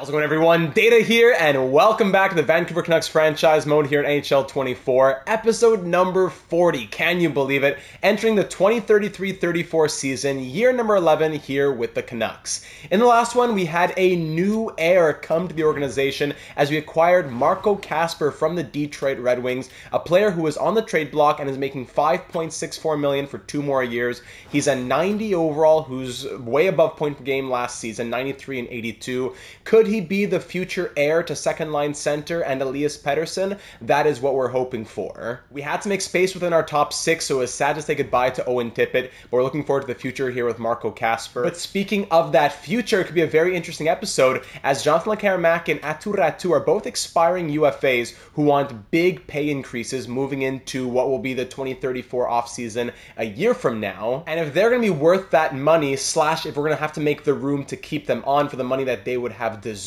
How's it going, everyone? Data here, and welcome back to the Vancouver Canucks franchise mode here in NHL 24, episode number 40. Can you believe it? Entering the 2033-34 season, year number 11 here with the Canucks. In the last one, we had a new heir come to the organization as we acquired Marco Kasper from the Detroit Red Wings, a player who is on the trade block and is making $5.64 million for 2 more years. He's a 90 overall who's way above point per game last season, 93 and 82. Could he be the future heir to second-line center and Elias Pettersson? That is what we're hoping for. We had to make space within our top 6, so it's sad to say goodbye to Owen Tippett, but we're looking forward to the future here with Marco Kasper. But speaking of that future, it could be a very interesting episode, as Jonathan Lekaramak and Aatu Räty are both expiring UFAs who want big pay increases moving into what will be the 2034 offseason a year from now. And if they're going to be worth that money, slash if we're going to have to make the room to keep them on for the money that they would have deserved,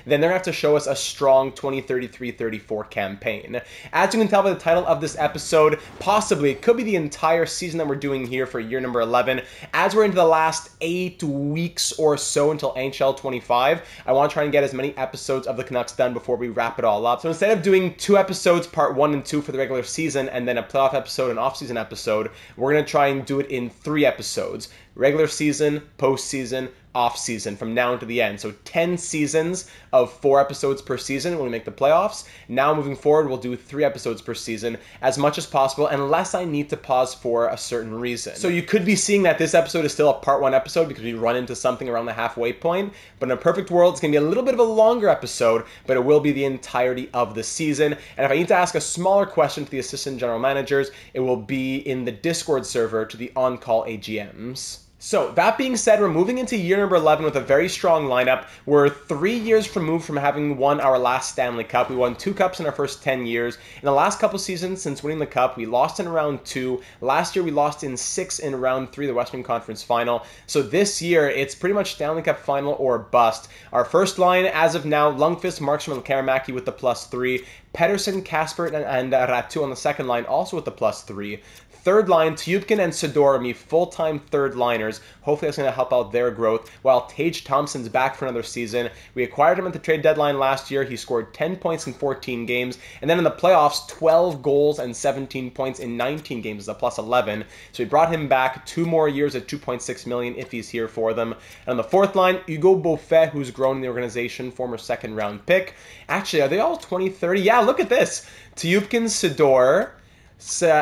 then they're going to have to show us a strong 2033-34 campaign. As you can tell by the title of this episode, possibly it could be the entire season that we're doing here for year number 11. As we're into the last 8 weeks or so until NHL 25, I want to try and get as many episodes of the Canucks done before we wrap it all up. So instead of doing 2 episodes, part 1 and 2 for the regular season, and then a playoff episode and off-season episode, we're going to try and do it in 3 episodes. Regular season, postseason, off-season from now to the end. So 10 seasons of 4 episodes per season when we make the playoffs. Now moving forward, we'll do 3 episodes per season as much as possible, unless I need to pause for a certain reason. So you could be seeing that this episode is still a part 1 episode because we run into something around the halfway point. But in a perfect world, it's going to be a little bit of a longer episode, but it will be the entirety of the season. And if I need to ask a smaller question to the assistant general managers, it will be in the Discord server to the on-call AGMs. So, that being said, we're moving into year number 11 with a very strong lineup. We're 3 years removed from having won our last Stanley Cup. We won 2 cups in our first 10 years. In the last couple seasons since winning the cup, we lost in round 2. Last year, we lost in 6 in round 3, the Western Conference Final. So this year, it's pretty much Stanley Cup Final or bust. Our first line, as of now, Lundqvist, Markstrom, and Lekaramak with the +3. Pettersson, Kasper, and Räty on the second line, also with the +3. Third line, Tjupkin and Sidorov, full-time third liners. Hopefully that's going to help out their growth. While Tage Thompson's back for another season. We acquired him at the trade deadline last year. He scored 10 points in 14 games. And then in the playoffs, 12 goals and 17 points in 19 games is a +11. So we brought him back 2 more years at $2.6 million if he's here for them. And on the fourth line, Hugo Beaufet, who's grown in the organization, former second-round pick. Actually, are they all 2030? Yeah, look at this. Tjupkin, Sidor,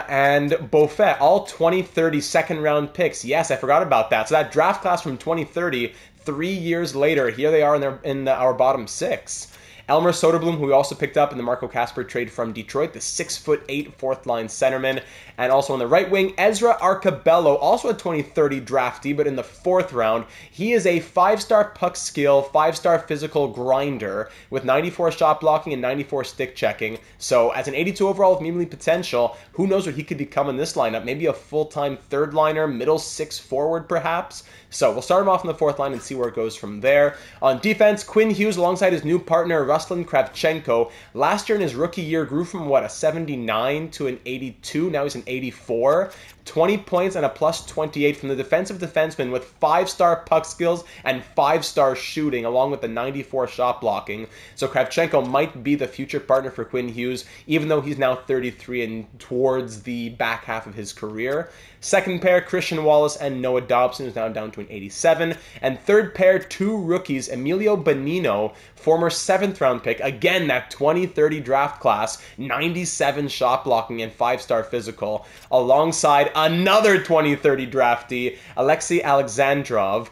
and Beaufet, all 2030 second-round picks. Yes, I forgot about that. So that draft class from 2030, 3 years later, here they are in our bottom 6. Elmer Soderblom, who we also picked up in the Marco Kasper trade from Detroit, the 6'8" fourth-line centerman. And also on the right wing, Ezra Arcabello, also a 2030 draftee, but in the 4th round. He is a 5-star puck skill, 5-star physical grinder with 94 shot blocking and 94 stick checking. So as an 82 overall with medium potential, who knows what he could become in this lineup? Maybe a full-time third liner, middle 6 forward perhaps. So we'll start him off in the 4th line and see where it goes from there. On defense, Quinn Hughes alongside his new partner, Ruslan Kravchenko. Last year in his rookie year grew from, what, a 79 to an 82. Now he's an 84. 20 points and a +28 from the defensive defenseman with 5-star puck skills and 5-star shooting, along with the 94 shot blocking. So Kravchenko might be the future partner for Quinn Hughes, even though he's now 33 and towards the back half of his career. Second pair, Christian Wallace and Noah Dobson, who's now down to an 87. And third pair, 2 rookies, Emilio Bonino, former 7th-round pick. Again, that 2030 draft class, 97 shot blocking and 5-star physical, alongside another 2030 draftee, Alexei Alexandrov.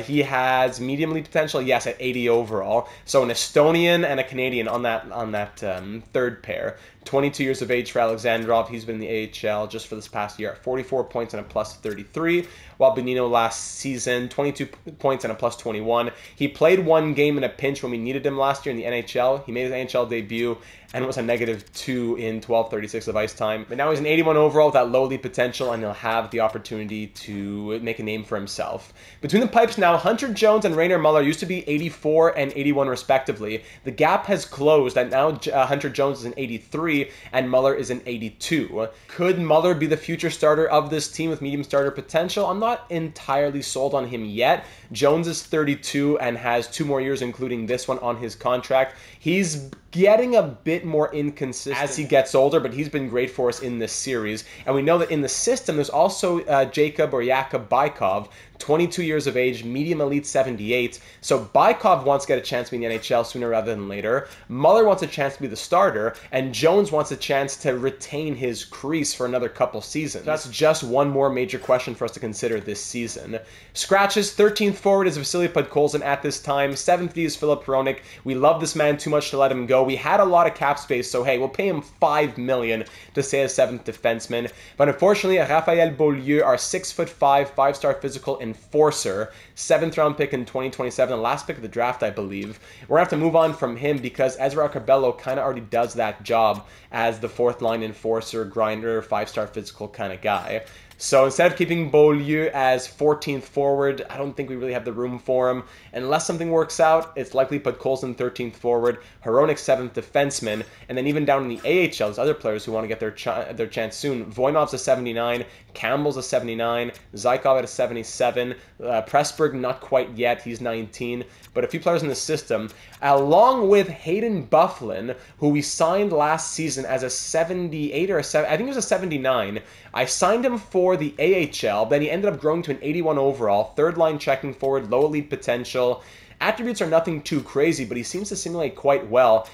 He has medium league potential, yes, at 80 overall. So an Estonian and a Canadian on that third pair. 22 years of age for Alexandrov. He's been in the AHL just for this past year at 44 points and a +33, while Bonino last season, 22 points and a +21. He played 1 game in a pinch when we needed him last year in the NHL. He made his NHL debut and was a -2 in 12/36 of ice time. But now he's an 81 overall with that low lead potential. potential, and he'll have the opportunity to make a name for himself. Between the pipes now, Hunter Jones and Rainer Muller used to be 84 and 81 respectively. The gap has closed, and now Hunter Jones is an 83 and Muller is an 82. Could Muller be the future starter of this team with medium starter potential? I'm not entirely sold on him yet. Jones is 32 and has 2 more years, including this one, on his contract. He's getting a bit more inconsistent as he gets older, but he's been great for us in this series. And we know that in the system, there's also Jakub Bykov, 22 years of age, medium elite 78. So Bykov wants to get a chance to be in the NHL sooner rather than later. Muller wants a chance to be the starter, and Jones wants a chance to retain his crease for another couple seasons. That's just one more major question for us to consider this season. Scratches, 13th forward is Vasily Podkolzin at this time. 7th D is Filip Hronek. We love this man too much to let him go. We had a lot of cap space, so hey, we'll pay him $5 million to stay as 7th defenseman. But unfortunately, Raphael Beaulieu, our 6'5", 5-star physical enforcer, 7th round pick in 2027, the last pick of the draft, I believe. We're going to have to move on from him because Ezra Carbello kind of already does that job as the 4th line enforcer, grinder, 5-star physical kind of guy. So instead of keeping Beaulieu as 14th forward, I don't think we really have the room for him. Unless something works out, it's likely Podkolzin 13th forward, Hronek 7th defenseman, and then even down in the AHL, there's other players who want to get their chance soon. Voinov's a 79, Campbell's a 79, Zykov at a 77, Pressburg not quite yet, he's 19, but a few players in the system, along with Hayden Bufflin, who we signed last season as a 78 or a 7, I think it was a 79. I signed him for the AHL, then he ended up growing to an 81 overall, 3rd line checking forward, low elite potential. Attributes are nothing too crazy, but he seems to simulate quite well.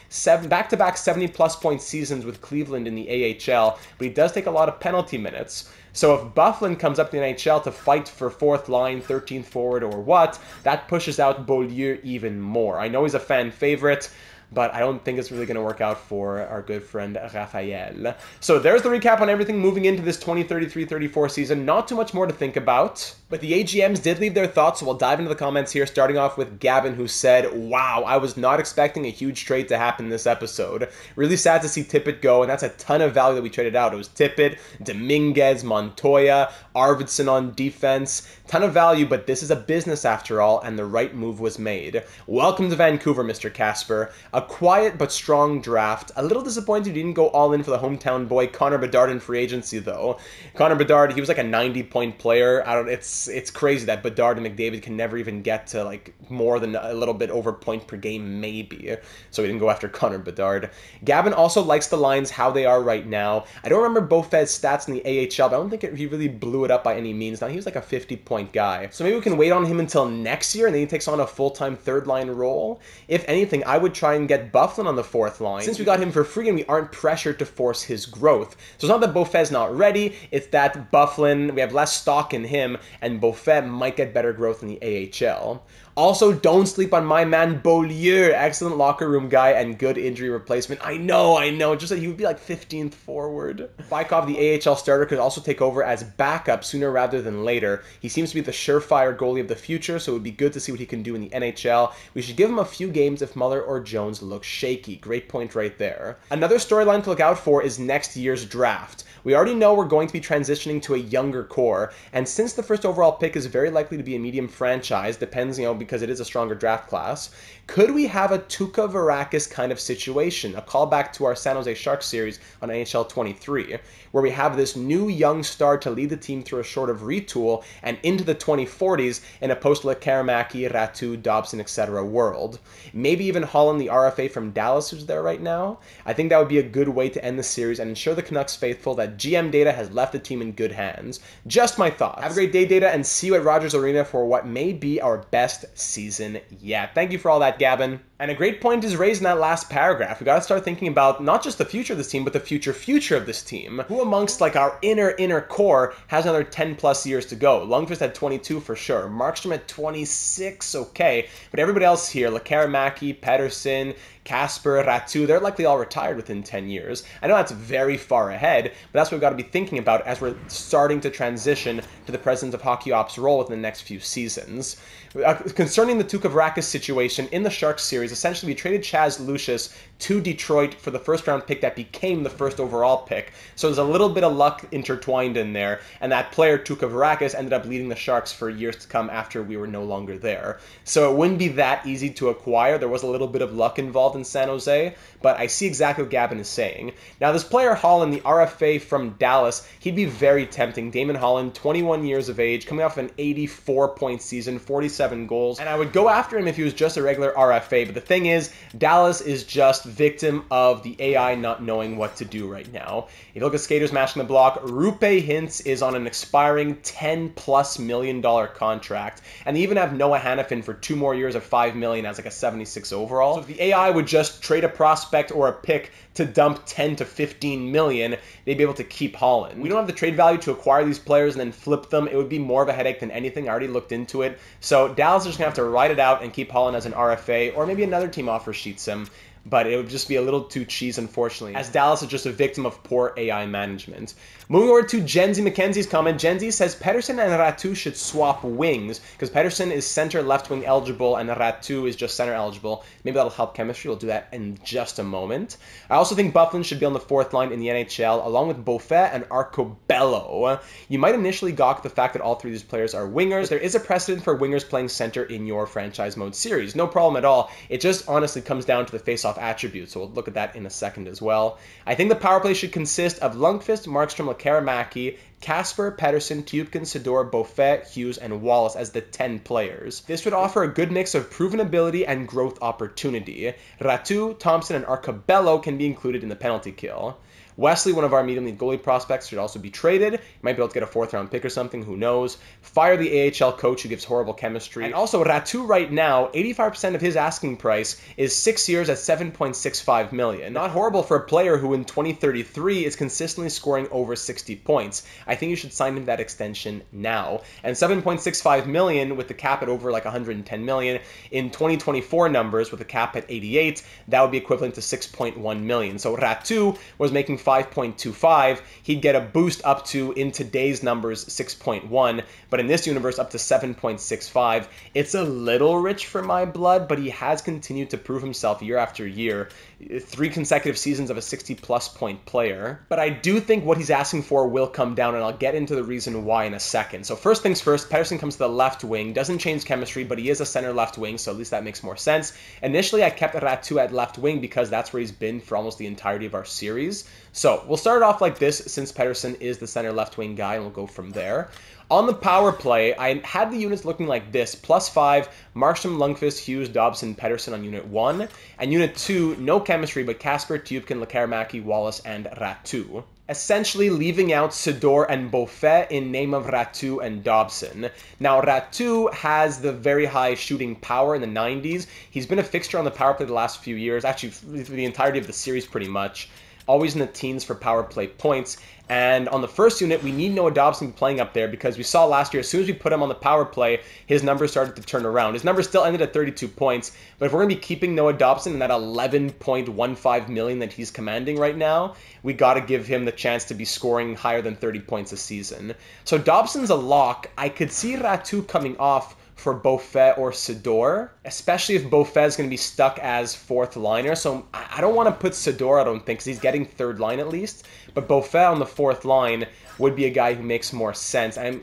Back-to-back 70-plus point seasons with Cleveland in the AHL, but he does take a lot of penalty minutes. So if Bufflin comes up to the NHL to fight for 4th line, 13th forward, or what, that pushes out Beaulieu even more. I know he's a fan favorite, but I don't think it's really going to work out for our good friend Raphael. So there's the recap on everything moving into this 2033-34 season. Not too much more to think about, but the AGMs did leave their thoughts, so we'll dive into the comments here, starting off with Gavin, who said, "Wow, I was not expecting a huge trade to happen this episode. Really sad to see Tippett go, and that's a ton of value that we traded out. It was Tippett, Dominguez, Montoya, Arvidsson on defense. Ton of value, but this is a business after all, and the right move was made. Welcome to Vancouver, Mr. Casper. A quiet but strong draft. A little disappointed you didn't go all in for the hometown boy Connor Bedard in free agency, though. Connor Bedard, he was like a 90-point player. It's crazy that Bedard and McDavid can never even get to like more than a little bit over point per game, maybe. So we didn't go after Connor Bedard. Gavin also likes the lines how they are right now. I don't remember Beaufait's stats in the AHL, but I don't think he really blew it up by any means. Now he was like a 50-point guy. So maybe we can wait on him until next year, and then he takes on a full-time 3rd-line role. If anything, I would try and get Bufflin on the 4th line, since we got him for free and we aren't pressured to force his growth. So it's not that Beaufait's not ready, it's that Bufflin, we have less stock in him, and Beaufait might get better growth in the AHL. Also, don't sleep on my man Beaulieu. Excellent locker room guy and good injury replacement. I know. Just that he would be like 15th forward. Bykov, the AHL starter, could also take over as backup sooner rather than later. He seems to be the surefire goalie of the future, so it would be good to see what he can do in the NHL. We should give him a few games if Muller or Jones look shaky. Great point right there. Another storyline to look out for is next year's draft. We already know we're going to be transitioning to a younger core, and since the first overall pick is very likely to be a medium franchise, depends, because it is a stronger draft class, could we have a Tuukka Varakis kind of situation, a callback to our San Jose Sharks series on NHL 23, where we have this new young star to lead the team through a sort of retool and into the 2040s in a post-Lekaramaki, Ratu, Dobson, etc. world. Maybe even Holland, the RFA from Dallas, who's there right now. I think that would be a good way to end the series and ensure the Canucks faithful that GM Data has left the team in good hands. Just my thoughts. Have a great day, Data, and see you at Rogers Arena for what may be our best season yet. Thank you for all that, Gavin. And a great point is raised in that last paragraph. We got to start thinking about not just the future of this team, but the future of this team. Who amongst like our inner core has another 10 plus years to go? Lundqvist had 22 for sure. Markstrom at 26, okay. But everybody else here, Lekaramaki, Pedersen, Casper, Ratu, they're likely all retired within 10 years. I know that's very far ahead, but that's what we've got to be thinking about as we're starting to transition to the President of Hockey Ops role within the next few seasons. Concerning the Tuukka Varakis situation in the Sharks series, series. Essentially, we traded Chaz Lucius to Detroit for the first-round pick that became the first overall pick. So there's a little bit of luck intertwined in there, and that player, Tuukka Varakis, ended up leading the Sharks for years to come after we were no longer there. So it wouldn't be that easy to acquire. There was a little bit of luck involved in San Jose, but I see exactly what Gavin is saying. Now, this player, Holland, the RFA from Dallas, he'd be very tempting. Damon Holland, 21 years of age, coming off an 84-point season, 47 goals, and I would go after him if he was just a regular RFA, but the thing is, Dallas is just victim of the AI not knowing what to do right now. If you look at skaters matching the block, Rupe Hintz is on an expiring $10+ million contract, and they even have Noah Hannafin for 2 more years of $5 million as like a 76 overall. So if the AI would just trade a prospect or a pick to dump 10 to 15 million, they'd be able to keep Holland. We don't have the trade value to acquire these players and then flip them. It would be more of a headache than anything. I already looked into it. So Dallas is just going to have to ride it out and keep Holland as an RFA, or maybe another team offer sheets him. But it would just be a little too cheese, unfortunately, as Dallas is just a victim of poor AI management. Moving over to Genzi McKenzie's comment, Genzi says Pettersson and Ratu should swap wings, because Pettersson is center left wing eligible and Ratu is just center eligible. Maybe that'll help chemistry. We'll do that in just a moment. I also think Bufflin should be on the 4th line in the NHL, along with Beaufet and Arcobello. You might initially gawk at the fact that all 3 of these players are wingers. There is a precedent for wingers playing center in your franchise mode series. No problem at all. It just honestly comes down to the face-off attributes, so we'll look at that in a second as well. I think the power play should consist of Lundqvist, Markstrom, Lekaramaki, Kasper, Pettersson, Tupkin, Sador, Beaufet, Hughes, and Wallace as the 10 players. This would offer a good mix of proven ability and growth opportunity. Ratu, Thompson, and Arcobello can be included in the penalty kill. Wesley, one of our medium league goalie prospects, should also be traded. You might be able to get a 4th-round pick or something, who knows. Fire the AHL coach who gives horrible chemistry. And also, Ratu right now, 85% of his asking price is 6 years at $7.65 million. Not horrible for a player who in 2033 is consistently scoring over 60 points. I think you should sign him that extension now. And $7.65 million with the cap at over like $110 million. In 2024 numbers, with the cap at 88, that would be equivalent to $6.1 million. So Ratu was making 5.25, he'd get a boost up to, in today's numbers, 6.1, but in this universe up to 7.65. It's a little rich for my blood, but he has continued to prove himself year after year. 3 consecutive seasons of a 60-plus point player. But I do think what he's asking for will come down, and I'll get into the reason why in a second. So first things first, Pettersson comes to the left wing, doesn't change chemistry, but he is a center left wing, so at least that makes more sense. Initially, I kept Ratu at left wing because that's where he's been for almost the entirety of our series. So we'll start it off like this, since Pettersson is the center left wing guy, and we'll go from there. On the power play, I had the units looking like this. +5, Markstrom, Lundqvist, Hughes, Dobson, Pettersson on Unit 1. And Unit 2, no chemistry, but Kasper, Tupkin, Lekaramaki, Wallace, and Ratu. Essentially leaving out Sador and Beaufet in name of Ratu and Dobson. Now, Ratu has the very high shooting power in the 90s. He's been a fixture on the power play the last few years, actually for the entirety of the series pretty much. Always in the teens for power play points. And on the first unit, we need Noah Dobson playing up there because we saw last year, as soon as we put him on the power play, his numbers started to turn around. His numbers still ended at 32 points, but if we're going to be keeping Noah Dobson in that $11.15 million that he's commanding right now, we got to give him the chance to be scoring higher than 30 points a season. So Dobson's a lock. I could see Ratu coming off for Beaufet or Sador, especially if Beaufet is going to be stuck as 4th liner. So I don't want to put Sador, I don't think, because he's getting 3rd line at least. But Beaufet on the 4th line would be a guy who makes more sense. And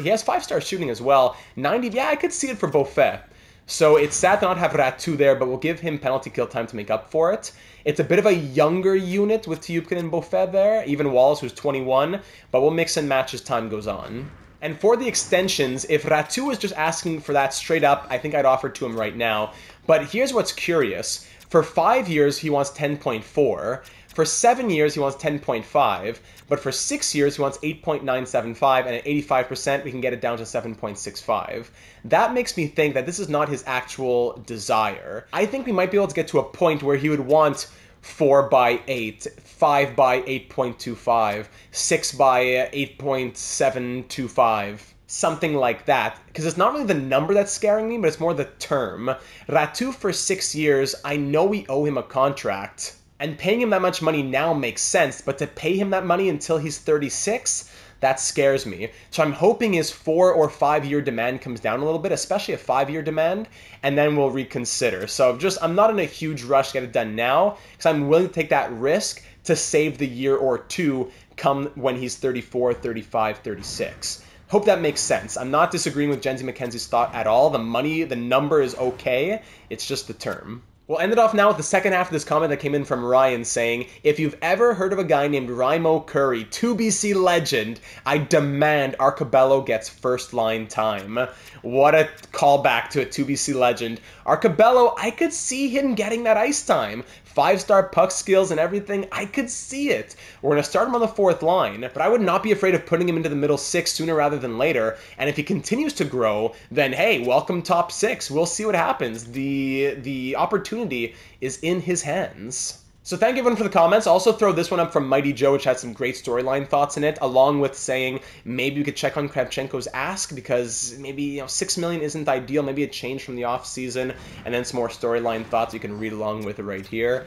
he has 5-star shooting as well. 90, yeah, I could see it for Beaufet. So it's sad to not have Ratu there, but we'll give him penalty kill time to make up for it. It's a bit of a younger unit with Tupkin and Beaufet there, even Wallace, who's 21, but we'll mix and match as time goes on. And for the extensions, if Ratu was just asking for that straight up, I think I'd offer it to him right now. But here's what's curious. For 5 years, he wants 10.4. For 7 years, he wants 10.5. But for 6 years, he wants 8.975. And at 85%, we can get it down to 7.65. That makes me think that this is not his actual desire. I think we might be able to get to a point where he would want 4 by 8, 5 by 8.25, 6 by 8.725, something like that. Because it's not really the number that's scaring me, but it's more the term. Ratu for 6 years, I know we owe him a contract. And paying him that much money now makes sense, but to pay him that money until he's 36, that scares me. So I'm hoping his 4 or 5 year demand comes down a little bit, especially a 5-year demand, and then we'll reconsider. So I'm not in a huge rush to get it done now, because I'm willing to take that risk to save the year or two come when he's 34, 35, 36. Hope that makes sense. I'm not disagreeing with Jenzy McKenzie's thought at all. The money, the number is okay. It's just the term. We'll end it off now with the second half of this comment that came in from Ryan saying, if you've ever heard of a guy named Raimo Curry, 2BC legend, I demand Arcobello gets first line time. What a callback to a 2BC legend. Arcobello, I could see him getting that ice time. 5-star puck skills and everything, I could see it. We're going to start him on the 4th line, but I would not be afraid of putting him into the middle 6 sooner rather than later. And if he continues to grow, then hey, welcome top 6. We'll see what happens. The opportunity is in his hands. So thank you everyone for the comments. I'll also throw this one up from Mighty Joe, which had some great storyline thoughts in it, along with saying maybe we could check on Kravchenko's ask, because maybe $6 million isn't ideal. Maybe a change from the offseason, and then some more storyline thoughts you can read along with right here.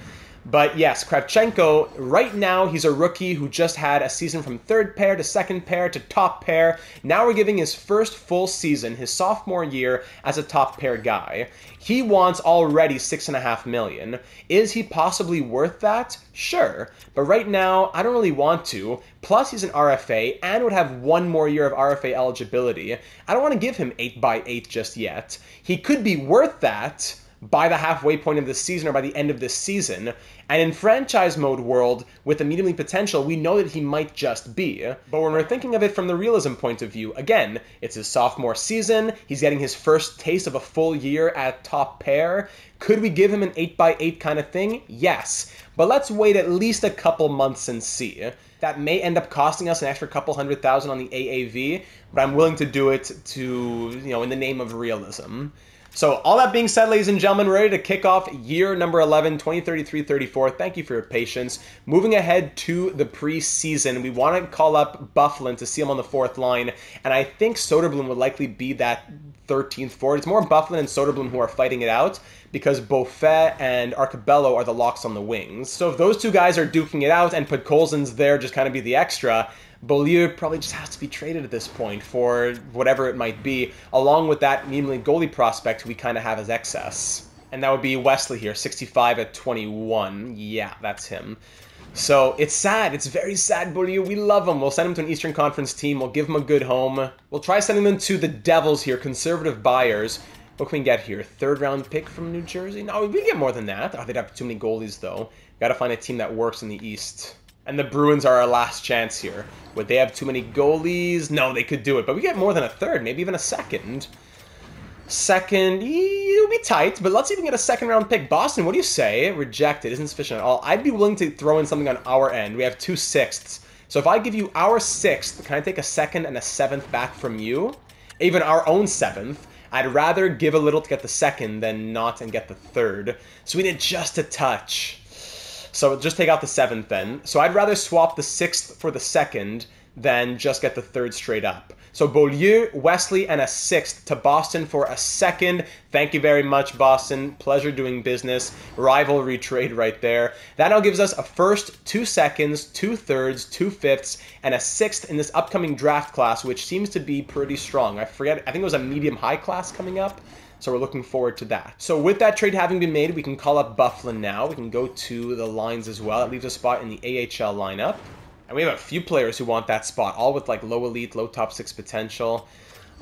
But yes, Kravchenko, right now, he's a rookie who just had a season from 3rd pair to 2nd pair to top pair. Now we're giving his first full season, his sophomore year, as a top pair guy. He wants already $6.5 million. Is he possibly worth that? Sure. But right now, I don't really want to. Plus, he's an RFA and would have 1 more year of RFA eligibility. I don't want to give him 8x8 just yet. He could be worth that by the halfway point of this season or by the end of this season. And in franchise mode world, with the medium league potential, we know that he might just be. But when we're thinking of it from the realism point of view, again, it's his sophomore season, he's getting his first taste of a full year at top pair. Could we give him an 8x8 kind of thing? Yes. But let's wait at least a couple months and see. That may end up costing us an extra couple $100,000 on the AAV, but I'm willing to do it in the name of realism. So all that being said, ladies and gentlemen, we're ready to kick off year number 11, 2033-34. Thank you for your patience. Moving ahead to the preseason, we want to call up Bufflin to see him on the 4th line, and I think Soderblom would likely be that 13th forward. It's more Bufflin and Soderblom who are fighting it out, because Beaufet and Arcobello are the locks on the wings. So if those two guys are duking it out and Podkolzin's there just kind of be the extra, Beaulieu probably just has to be traded at this point for whatever it might be, along with that medium league goalie prospect we kind of have as excess. And that would be Wesley here, 65 at 21. Yeah, that's him. So it's sad. It's very sad, Beaulieu. We love him. We'll send him to an Eastern Conference team. We'll give him a good home. We'll try sending them to the Devils here, conservative buyers. What can we get here? 3rd round pick from New Jersey? No, we get more than that. Oh, they'd have too many goalies, though. Got to find a team that works in the East. And the Bruins are our last chance here. Would they have too many goalies? No, they could do it. But we get more than a 3rd, maybe even a 2nd. 2nd, it'll be tight, but let's even get a 2nd round pick. Boston, what do you say? Rejected, isn't sufficient at all. I'd be willing to throw in something on our end. We have 2 6ths. So if I give you our 6th, can I take a 2nd and a 7th back from you? Even our own 7th. I'd rather give a little to get the 2nd than not and get the 3rd. So we need just a touch. So just take out the 7th then. So I'd rather swap the 6th for the 2nd than just get the 3rd straight up. So Beaulieu, Wesley, and a 6th to Boston for a 2nd. Thank you very much, Boston. Pleasure doing business. Rivalry trade right there. That now gives us a 1st, 2 2nds, 2 3rds, 2 5ths, and a 6th in this upcoming draft class, which seems to be pretty strong. I think it was a medium-high class coming up. So we're looking forward to that. So with that trade having been made, we can call up Bufflin now. We can go to the lines as well. That leaves a spot in the AHL lineup. And we have a few players who want that spot, all with like low elite, low top 6 potential.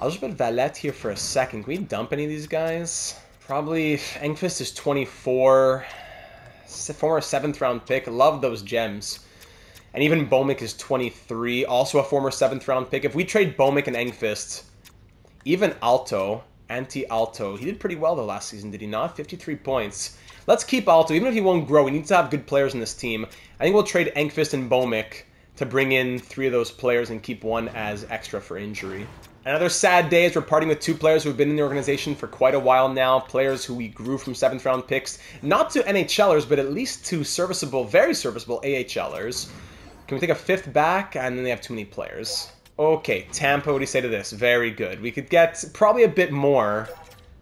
I'll just put Valette here for a second. Can we dump any of these guys? Probably Engqvist is 24. Former 7th round pick. Love those gems. And even Bomick is 23. Also a former 7th round pick. If we trade Bomick and Engqvist, even Alto... Anti-Alto. He did pretty well though last season, did he not? 53 points. Let's keep Alto. Even if he won't grow, we need to have good players in this team. I think we'll trade Engqvist and Bomick to bring in 3 of those players and keep 1 as extra for injury. Another sad day as we're parting with 2 players who have been in the organization for quite a while now. Players who we grew from 7th round picks. Not to NHLers, but at least to serviceable, very serviceable AHLers. Can we take a 5th back? And then they have too many players. Okay, Tampa, what do you say to this? Very good. We could get probably a bit more.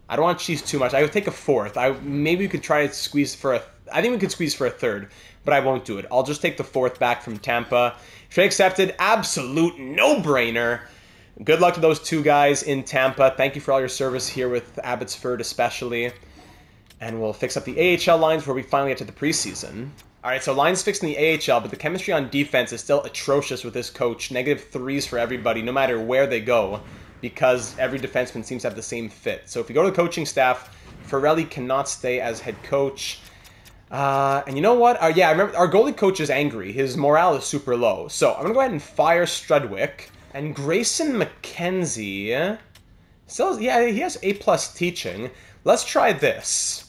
I don't want to cheese too much. I would take a 4th. Maybe we could try to squeeze for I think we could squeeze for a third, but I won't do it. I'll just take the fourth back from Tampa. Trade accepted. Absolute no-brainer. Good luck to those two guys in Tampa. Thank you for all your service here with Abbotsford especially. And we'll fix up the AHL lines where we finally get to the preseason. All right, so lines fixed in the AHL, but the chemistry on defense is still atrocious with this coach. -3s for everybody, no matter where they go, because every defenseman seems to have the same fit. So if we go to the coaching staff, Ferrelli cannot stay as head coach. And you know what? Yeah, I remember our goalie coach is angry. His morale is super low. So I'm going to go ahead and fire Strudwick. And Grayson McKenzie, still, yeah, he has A+ teaching. Let's try this.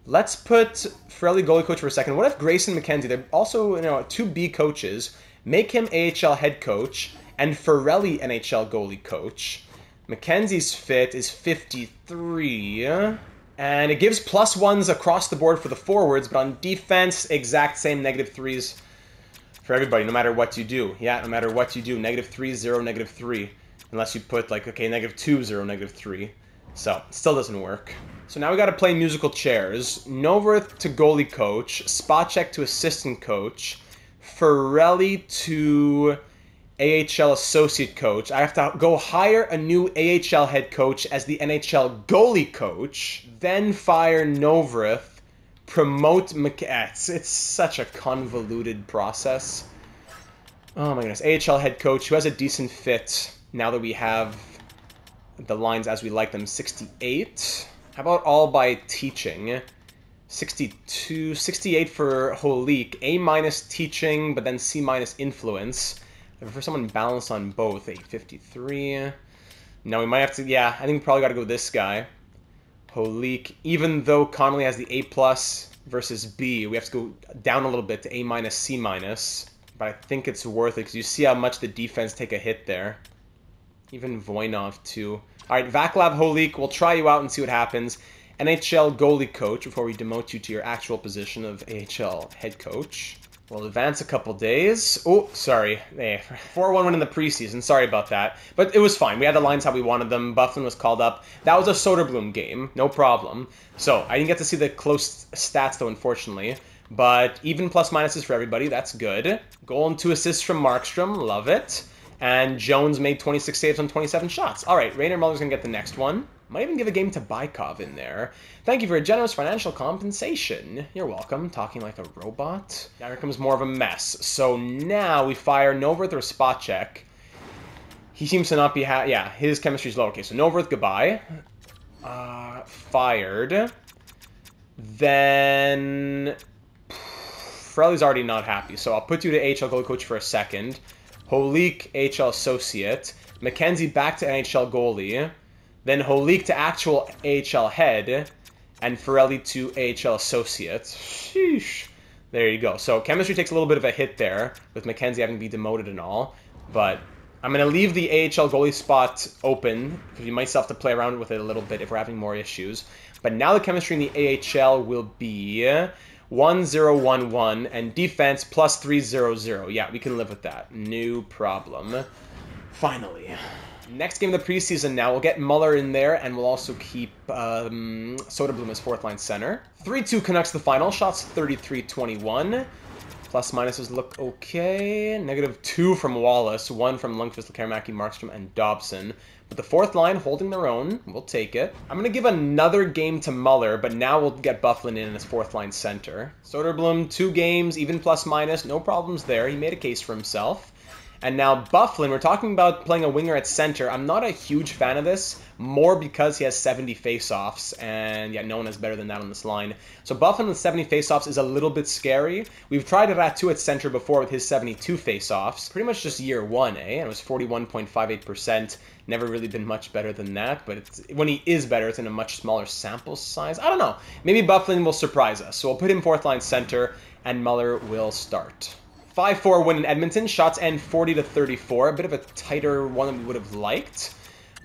Let's put Ferrelli goalie coach for a second. What if Grayson McKenzie, they're also, 2B coaches, make him AHL head coach and Ferrelli NHL goalie coach. McKenzie's fit is 53. And it gives +1s across the board for the forwards, but on defense, exact same -3s for everybody, no matter what you do. Yeah, no matter what you do. -3, 0, -3. Unless you put, like, okay, -2, 0, -3. So, it still doesn't work. So now we got to play musical chairs. Novorth to goalie coach, Spacek to assistant coach, Ferrelli to AHL associate coach. I have to go hire a new AHL head coach as the NHL goalie coach, then fire Novorth, promote it's such a convoluted process. Oh my goodness. AHL head coach who has a decent fit now that we have the lines as we like them. 68. How about all by teaching? 62, 68 for Holik. A- teaching, but then C- influence. For someone balanced on both. A 53. No, we might have to, yeah, I think we probably got to go with this guy. Holik. Even though Connolly has the A+ versus B, we have to go down a little bit to A-, C-. But I think it's worth it because you see how much the defense take a hit there. Even Voinov, too. All right, Vaclav Holik, we'll try you out and see what happens. NHL goalie coach before we demote you to your actual position of AHL head coach. We'll advance a couple days. Oh, sorry. 4-1 win in the preseason. Sorry about that. But it was fine. We had the lines how we wanted them. Bufflin was called up. That was a Soderblom game. No problem. So, I didn't get to see the close stats, though, unfortunately. But even +- for everybody. That's good. Goal and 2 assists from Markstrom. Love it. And Jones made 26 saves on 27 shots. All right, Rainer Muller's going to get the next one. Might even give a game to Bykov in there. Thank you for a generous financial compensation. You're welcome. Talking like a robot. Now here comes more of a mess. So now we fire Novorth or Spacek. He seems to not be... yeah, his chemistry's low. Okay, so Novorth, goodbye. Fired. Then... Frelly's already not happy, so I'll put you to AHL goalie coach for a second. Holik, AHL associate. McKenzie back to NHL goalie. Then Holik to actual AHL head. And Ferrelli to AHL associate. Sheesh. There you go. So chemistry takes a little bit of a hit there, with McKenzie having to be demoted and all. But I'm going to leave the AHL goalie spot open, because you might still have to play around with it a little bit if we're having more issues. But now the chemistry in the AHL will be 1-0-1-1, and defense +3-0-0. Yeah, we can live with that. No problem. Finally. Next game of the preseason now, we'll get Muller in there, and we'll also keep Soderblom as fourth-line center. 3-2 Canucks the final. Shots 33-21. Plus-minuses look okay. -2 from Wallace. 1 from Lundqvist, Karamaki, Markstrom, and Dobson. But the fourth line holding their own. We'll take it. I'm going to give another game to Muller, but now we'll get Bufflin in as fourth-line center. Soderblom, 2 games, even plus-minus. No problems there. He made a case for himself. And now Bufflin, we're talking about playing a winger at center. I'm not a huge fan of this, more because he has 70 face-offs, and yeah, no one is better than that on this line. So Bufflin with 70 face-offs is a little bit scary. We've tried Ratu at center before with his 72 face-offs. Pretty much just year one, eh? And it was 41.58%. Never really been much better than that, but when he is better, it's in a much smaller sample size. I don't know. Maybe Bufflin will surprise us. So we'll put him fourth-line center, and Muller will start. 5-4 win in Edmonton. Shots end 40-34. A bit of a tighter one than we would have liked.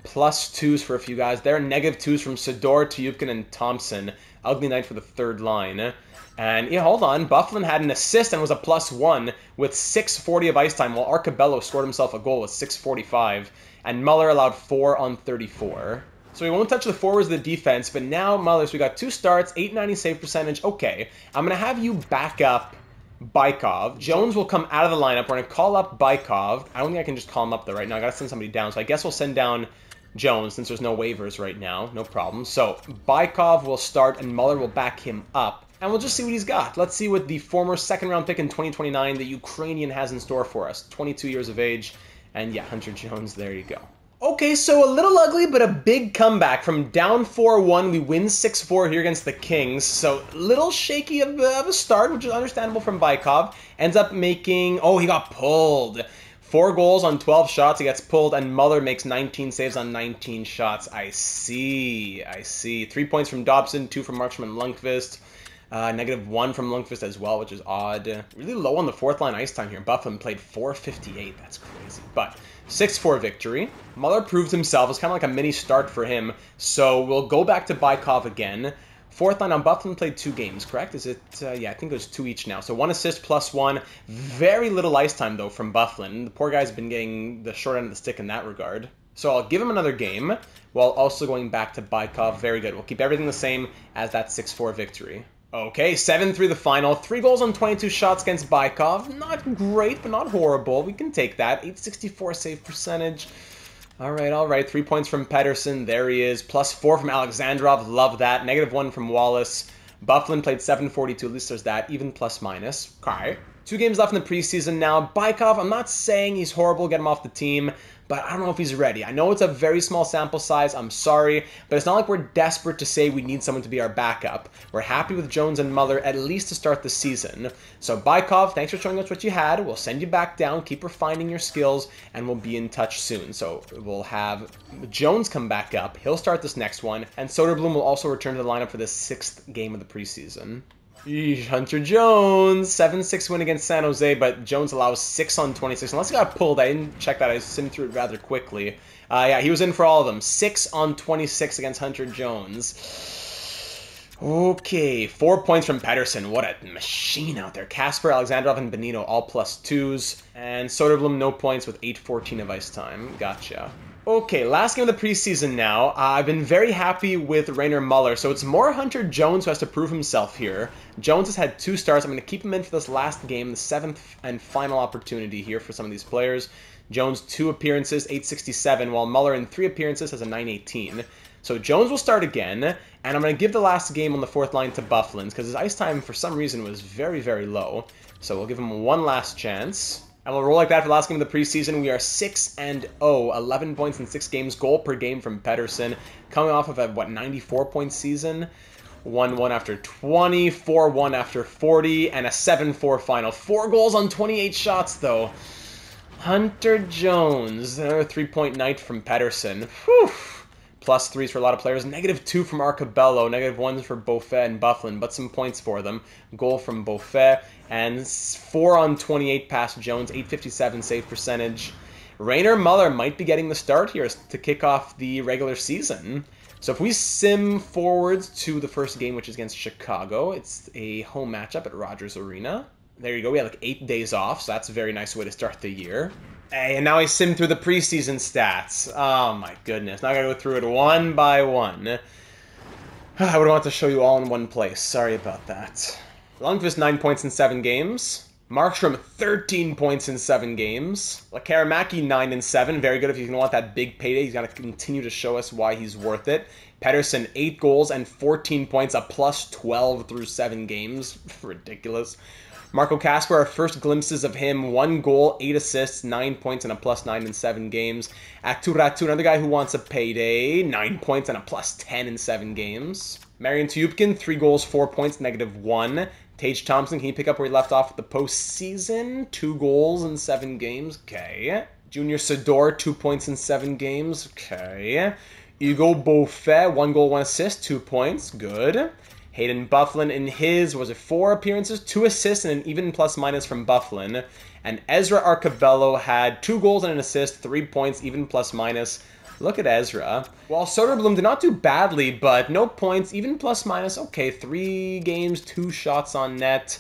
+2s for a few guys there. -2s from Sador, Tyupkin, and Thompson. Ugly night for the third line. And yeah, hold on. Bufflin had an assist and was a +1 with 6:40 of ice time, while Arcabello scored himself a goal with 6:45. And Muller allowed 4 on 34. So we won't touch the forwards of the defense, but now Muller, so we got 2 starts, 890 save percentage. Okay, I'm going to have you back up Bykov. Jones will come out of the lineup. We're going to call up Bykov. I don't think I can just call him up though right now. I got to send somebody down. So I guess we'll send down Jones since there's no waivers right now. No problem. So Bykov will start and Muller will back him up. And we'll just see what he's got. Let's see what the former second-round pick in 2029, the Ukrainian, has in store for us. 22 years of age. And yeah, Hunter Jones, there you go. Okay, so a little ugly, but a big comeback. From down 4-1, we win 6-4 here against the Kings. So a little shaky of a start, which is understandable from Bykov. Ends up making... Oh, he got pulled. 4 goals on 12 shots. He gets pulled, and Muller makes 19 saves on 19 shots. I see. 3 points from Dobson, 2 from Markstrom and Lundqvist. -1 from Lundqvist as well, which is odd. Really low on the fourth line ice time here. Bufflin played 458. That's crazy. But 6-4 victory. Muller proved himself. It's kind of like a mini start for him. So we'll go back to Bykov again. Fourth line on Bufflin played 2 games, correct? Is it? Yeah, I think it was 2 each now. So 1 assist plus 1. Very little ice time, though, from Bufflin. The poor guy's been getting the short end of the stick in that regard. So I'll give him another game while also going back to Bykov. Very good. We'll keep everything the same as that 6-4 victory. Okay, 7-3 the final. 3 goals on 22 shots against Bykov. Not great, but not horrible. We can take that. 864 save percentage. All right. 3 points from Pettersson. There he is. +4 from Alexandrov. Love that. -1 from Wallace. Bufflin played 742. At least there's that. Even plus-minus. Okay. 2 games left in the preseason now. Bykov, I'm not saying he's horrible. Get him off the team. But I don't know if he's ready. I know it's a very small sample size. I'm sorry. But it's not like we're desperate to say we need someone to be our backup. We're happy with Jones and Muller, at least to start the season. So Bykov, thanks for showing us what you had. We'll send you back down. Keep refining your skills. And we'll be in touch soon. So we'll have Jones come back up. He'll start this next one. And Soderblom will also return to the lineup for the 6th game of the preseason. Eesh, Hunter Jones, 7-6 win against San Jose, but Jones allows 6 on 26. Unless he got pulled, I didn't check that. I simmed through it rather quickly. Yeah, he was in for all of them. 6 on 26 against Hunter Jones. Okay, 4 points from Pettersson. What a machine out there. Kasper, Alexandrov, and Benito all +2s. And Soderblom, no points with 8:14 of ice time. Gotcha. Okay, last game of the preseason now. I've been very happy with Rainer Muller, so it's more Hunter Jones who has to prove himself here. Jones has had 2 starts. I'm going to keep him in for this last game, the 7th and final opportunity here for some of these players. Jones, 2 appearances, 867, while Muller in 3 appearances has a 918. So Jones will start again, and I'm going to give the last game on the 4th line to Bufflin, because his ice time for some reason was very, very low. So we'll give him one last chance. And we'll roll like that for the last game of the preseason. We are 6-0, 11 points in 6 games, goal per game from Pettersson, coming off of a, 94-point season. 1-1 after 20, 4-1 after 40, and a 7-4 final. 4 goals on 28 shots, though. Hunter Jones, another 3-point night from Pettersson. Whew. +3s for a lot of players. -2 from Arcabello. -1s for Beaufet and Bufflin, but some points for them. Goal from Beaufet. And 4 on 28 past Jones. 857 save percentage. Rainer Muller might be getting the start here to kick off the regular season. So if we sim forwards to the first game, which is against Chicago, it's a home matchup at Rogers Arena. There you go. We have like 8 days off, so that's a very nice way to start the year. Hey, and now I sim through the preseason stats. Oh my goodness. Now I gotta go through it one by one. I would want to show you all in one place. Sorry about that. Lundqvist, 9 points in 7 games. Markstrom, 13 points in 7 games. Lekaramaki, 9 in 7. Very good if you want that big payday. He's got to continue to show us why he's worth it. Pettersson, 8 goals and 14 points, a +12 through 7 games. Ridiculous. Marco Kasper, our first glimpses of him, 1 goal, 8 assists, 9 points, and a +9 in 7 games. Aturatu, another guy who wants a payday, 9 points and a +10 in 7 games. Marian Tupkin, 3 goals, 4 points, -1. Tage Thompson, can you pick up where he left off with the postseason? 2 goals in 7 games, okay. Junior Sador, 2 points in 7 games, okay. Hugo Beaufet, 1 goal, 1 assist, 2 points, good. Hayden Bufflin in his, was it 4 appearances, 2 assists, and an even +- from Bufflin. And Ezra Arcabello had 2 goals and an assist, 3 points, even +-. Look at Ezra. While Soderblom did not do badly, but no points, even +-. Okay, 3 games, 2 shots on net.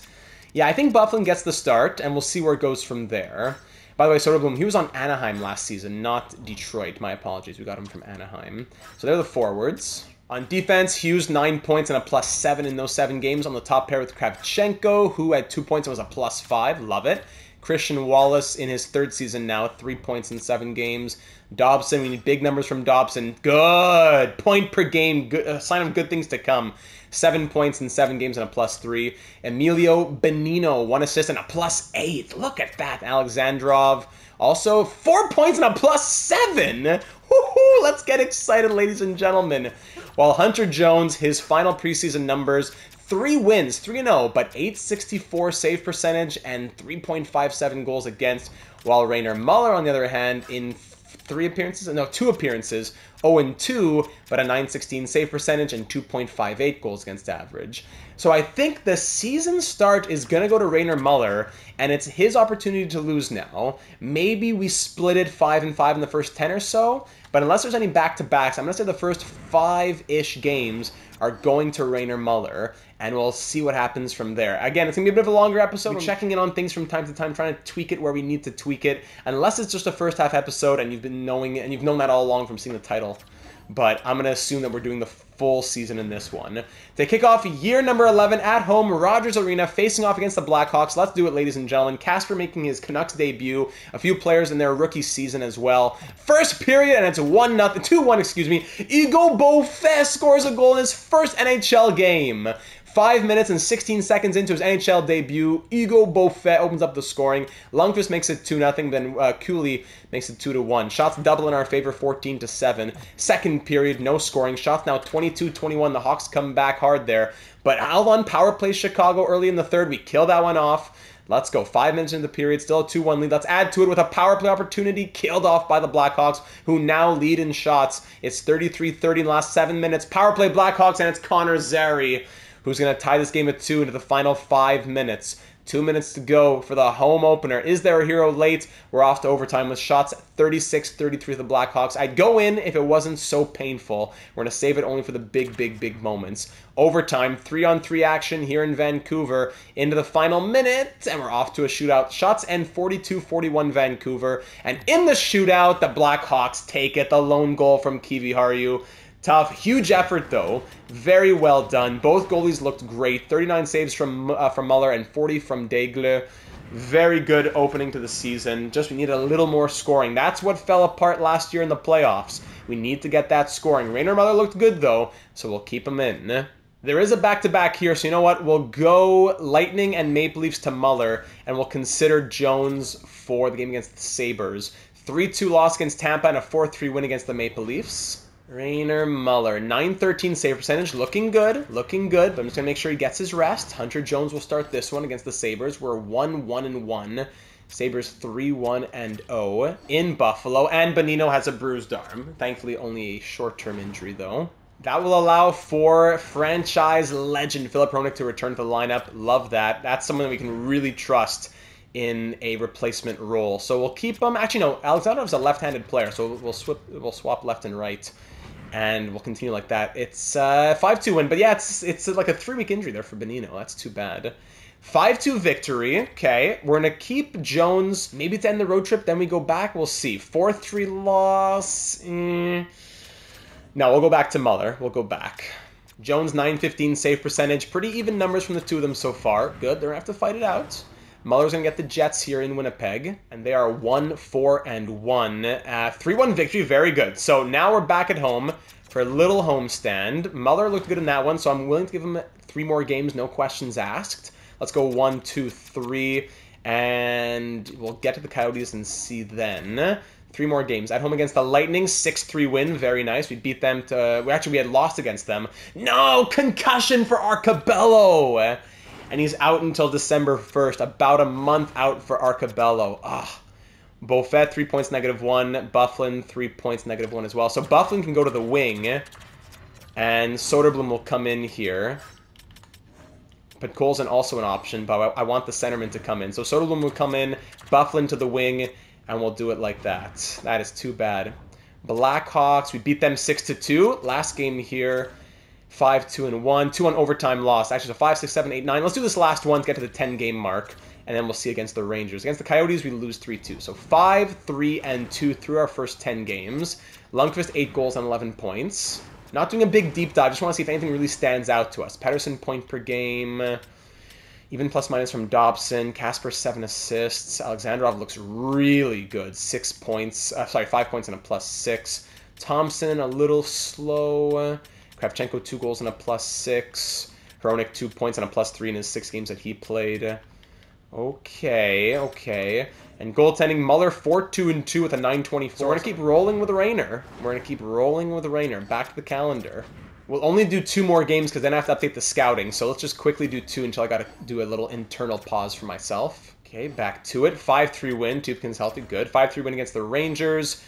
Yeah, I think Bufflin gets the start, and we'll see where it goes from there. By the way, Soderblom, he was on Anaheim last season, not Detroit. My apologies. We got him from Anaheim. So they're the forwards. On defense, Hughes, 9 points and a +7 in those 7 games. On the top pair with Kravchenko, who had 2 points and was a +5. Love it. Christian Wallace in his 3rd season now, 3 points in 7 games. Dobson, we need big numbers from Dobson. Good. Point per game. Good, a sign of good things to come. 7 points in 7 games and a +3. Emilio Benino, 1 assist and a +8. Look at that. Alexandrov, also 4 points and a +7. Woohoo! Let's get excited, ladies and gentlemen. While Hunter Jones, his final preseason numbers, 3 wins, 3-0, but .864 save percentage and 3.57 goals against. While Rainer Muller, on the other hand, in 2 appearances, 0-2, but a .916 save percentage and 2.58 goals against average. So I think the season start is going to go to Rainer Muller, and it's his opportunity to lose now. Maybe we split it 5-5 in the first 10 or so, but unless there's any back-to-backs, I'm going to say the first 5-ish games are going to Rainer Muller, and we'll see what happens from there. Again, it's going to be a bit of a longer episode. We're checking in on things from time to time, trying to tweak it where we need to tweak it, unless it's just a first half episode and you've been knowing it, and you've known that all along from seeing the title. But I'm going to assume that we're doing the full season in this one. To kick off year number 11 at home, Rogers Arena, facing off against the Blackhawks. Let's do it, ladies and gentlemen. Casper making his Canucks debut. A few players in their rookie season as well. First period, and it's 2-1, excuse me. Hugo Beaufet scores a goal in his first NHL game. 5 minutes and 16 seconds into his NHL debut, Hugo Beaufet opens up the scoring. Lundqvist makes it 2-0, then GOALIE makes it 2-1. Shots double in our favor, 14-7. Second period, no scoring. Shots now 22-21. The Hawks come back hard there. But Alvon power plays Chicago early in the third. We kill that one off. Let's go. 5 minutes into the period, still a 2-1 lead. Let's add to it with a power play opportunity killed off by the Blackhawks, who now lead in shots. It's 33-30 in the last 7 minutes. Power play Blackhawks, and it's Connor Zary, who's going to tie this game at 2 into the final 5 minutes. 2 minutes to go for the home opener. Is there a hero late? We're off to overtime with shots 36-33 for the Blackhawks. I'd go in if it wasn't so painful. We're going to save it only for the big moments. Overtime, 3-on-3 action here in Vancouver into the final minute, and we're off to a shootout. Shots end 42-41 Vancouver, and in the shootout, the Blackhawks take it. The lone goal from Kiviharju. Tough, huge effort though. Very well done. Both goalies looked great. 39 saves from Muller and 40 from Daigle. Very good opening to the season. Just we need a little more scoring. That's what fell apart last year in the playoffs. We need to get that scoring. Rainer Muller looked good though, so we'll keep him in. There is a back-to-back here, so you know what? We'll go Lightning and Maple Leafs to Muller, and we'll consider Jones for the game against the Sabres. 3-2 loss against Tampa and a 4-3 win against the Maple Leafs. Rainer Muller, .913 save percentage, looking good, but I'm just going to make sure he gets his rest. Hunter Jones will start this one against the Sabres. We're 1-1-1. Sabres 3-1-0 in Buffalo, and Benino has a bruised arm. Thankfully, only a short-term injury, though. That will allow for franchise legend Filip Hronek to return to the lineup. Love that. That's someone that we can really trust in a replacement role. So we'll keep him. Actually, no, Alexandrov's a left-handed player, so we'll swap left and right. And we'll continue like that. It's 5-2 win, but yeah, it's like a 3-week injury there for Benino. That's too bad. 5-2 victory. Okay, we're going to keep Jones maybe to end the road trip, then we go back. We'll see. 4-3 loss. No, we'll go back to Muller. We'll go back. Jones, .915 save percentage. Pretty even numbers from the two of them so far. Good, they're going to have to fight it out. Muller's going to get the Jets here in Winnipeg, and they are 1-4-1. 3-1 victory, very good. So now we're back at home for a little homestand. Muller looked good in that one, so I'm willing to give him 3 more games, no questions asked. Let's go 1, 2, 3, and we'll get to the Coyotes and see then. 3 more games. At home against the Lightning, 6-3 win, very nice. We beat them to... we had lost against them. No! Concussion for Arcabello! And he's out until December 1st, about a month out for Arcabello. Beaufet, 3 points, -1. Byfuglien, 3 points, -1 as well. So Byfuglien can go to the wing, and Soderblom will come in here. But Colson also an option, but I want the centerman to come in. So Soderblom will come in, Byfuglien to the wing, and we'll do it like that. That is too bad. Blackhawks, we beat them 6-2. Last game here. 5-2-1, 2 on overtime loss. Actually, so 5, 6, 7, 8, 9. Let's do this last one to get to the 10-game mark. and then we'll see against the Rangers. Against the Coyotes, we lose 3-2. So 5-3-2 through our first 10 games. Lundqvist, 8 goals and 11 points. Not doing a big deep dive, just want to see if anything really stands out to us. Pettersson, point per game. Even plus minus from Dobson. Kasper, 7 assists. Alexandrov looks really good. 6 points. 5 points and a +6. Thompson, a little slow. Kravchenko, 2 goals and a +6. Hronik, 2 points and a +3 in his 6 games that he played. Okay. And goaltending, Muller, 4-2-2 with a .924. So we're going to keep rolling with Rainer. Back to the calendar. We'll only do 2 more games because then I have to update the scouting. So let's just quickly do 2 until I got to do a little internal pause for myself. Okay, back to it. 5-3 win. Tupkin's healthy. Good. 5-3 win against the Rangers.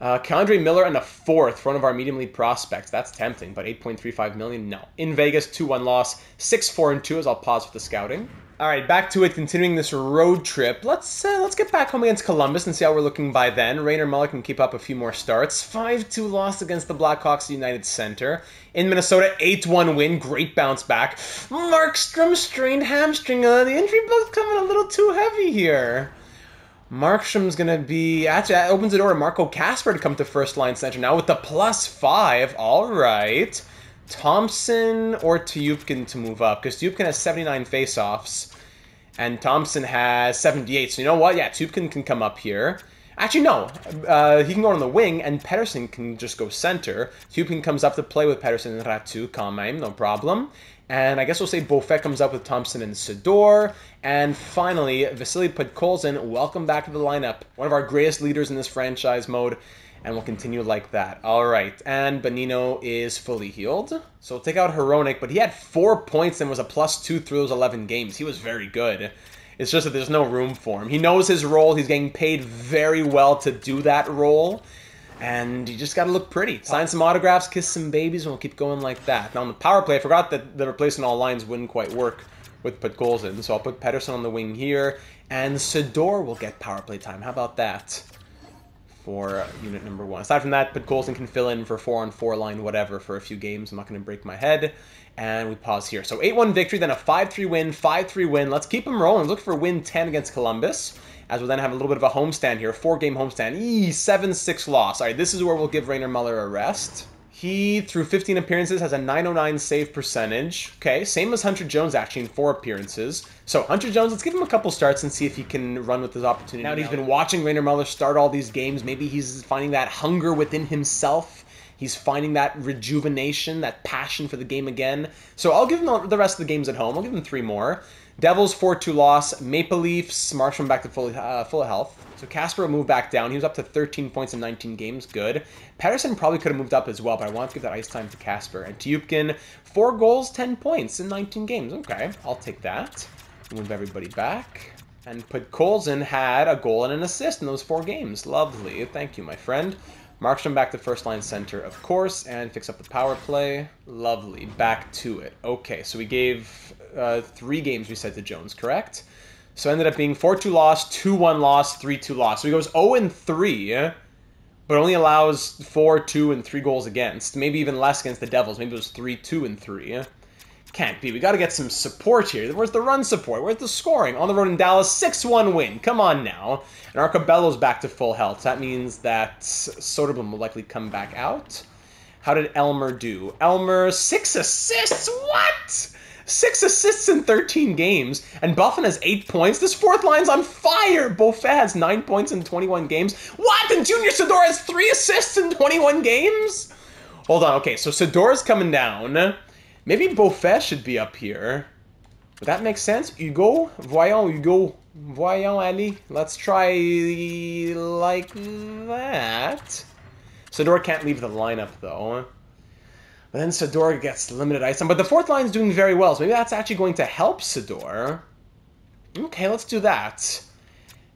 K'Andre Miller and a 4th for one of our medium league prospects. That's tempting, but $8.35 million, no. In Vegas, 2-1 loss. 6-4-2 as I'll pause for the scouting. All right, back to it, continuing this road trip. Let's get back home against Columbus and see how we're looking by then. Rainer Muller can keep up a few more starts. 5-2 loss against the Blackhawks United Center. In Minnesota, 8-1 win. Great bounce back. Markstrom strained hamstring. The injury bug's coming a little too heavy here. Markstrom's going to be... Actually, that opens the door to Marco Kasper to come to first-line center now with the +5. All right. Thompson or Tupkin to move up, because Tupkin has 79 faceoffs and Thompson has 78. So you know what? Yeah, Tupkin can come up here. Actually, no. He can go on the wing, and Pettersson can just go center. Tupkin comes up to play with Pettersson and Ratu, quand même, no problem. And I guess we'll say Beaufet comes up with Thompson and Sidor. And finally, Vasily Podkolzin, welcome back to the lineup. One of our greatest leaders in this franchise mode. And we'll continue like that. All right, and Bonino is fully healed. So we'll take out Hronik, but he had 4 points and was a +2 through those 11 games. He was very good. It's just that there's no room for him. He knows his role. He's getting paid very well to do that role. And you just got to look pretty. Sign some autographs, kiss some babies, and we'll keep going like that. Now on the power play, I forgot that the replacing all lines wouldn't quite work with Podkolzin. So I'll put Pettersson on the wing here. And Sidor will get power play time. How about that? For unit number 1. Aside from that, Podkolzin can fill in for 4-on-4 line, whatever, for a few games. I'm not going to break my head. And we pause here. So 8-1 victory, then a 5-3 win, 5-3 win. Let's keep them rolling. Look for win 10 against Columbus, as we'll then have a little bit of a homestand here. 4-game homestand. 7-6 loss. All right, this is where we'll give Rainer Muller a rest. He, through 15 appearances, has a .909 save percentage. Okay, same as Hunter Jones, actually, in 4 appearances. So, Hunter Jones, let's give him a couple starts and see if he can run with his opportunity. Now that he's been watching Rainer Muller start all these games, maybe he's finding that hunger within himself. He's finding that rejuvenation, that passion for the game again. So, I'll give him the rest of the games at home. I'll give him 3 more. Devils, 4-2 loss. Maple Leafs, Markstrom back to full health. So Kasper will move back down. He was up to 13 points in 19 games. Good. Pettersson probably could have moved up as well, but I want to give that ice time to Kasper. And Tupkin, 4 goals, 10 points in 19 games. Okay, I'll take that. Move everybody back. And Podkolzin had a goal and an assist in those 4 games. Lovely. Thank you, my friend. Markstrom back to first-line center, of course, and fix up the power play. Lovely. Back to it. Okay, so we gave 3 games, we said, to Jones, correct? So it ended up being 4-2 loss, 2-1 loss, 3-2 loss. So he goes 0-3, but only allows 4, 2, and 3 goals against. Maybe even less against the Devils. Maybe it was 3, 2, and 3. Can't be. We got to get some support here. Where's the run support? Where's the scoring? On the road in Dallas, 6-1 win. Come on now. And Arcobello's back to full health. So that means that Soderblom will likely come back out. How did Elmer do? Elmer, 6 assists? What? 6 assists in 13 games. And Buffin has 8 points. This 4th line's on fire. Beaufet has 9 points in 21 games. What? And Junior Sidor has 3 assists in 21 games? Hold on. Okay, so Sidor's coming down. Maybe Beaufet should be up here. Would that make sense? Hugo? Voyons, Hugo. Voyons, allez. Let's try like that. Sidor can't leave the lineup, though. But then Sidor gets limited ice time. But the 4th line's doing very well, so maybe that's actually going to help Sidor. Okay, let's do that.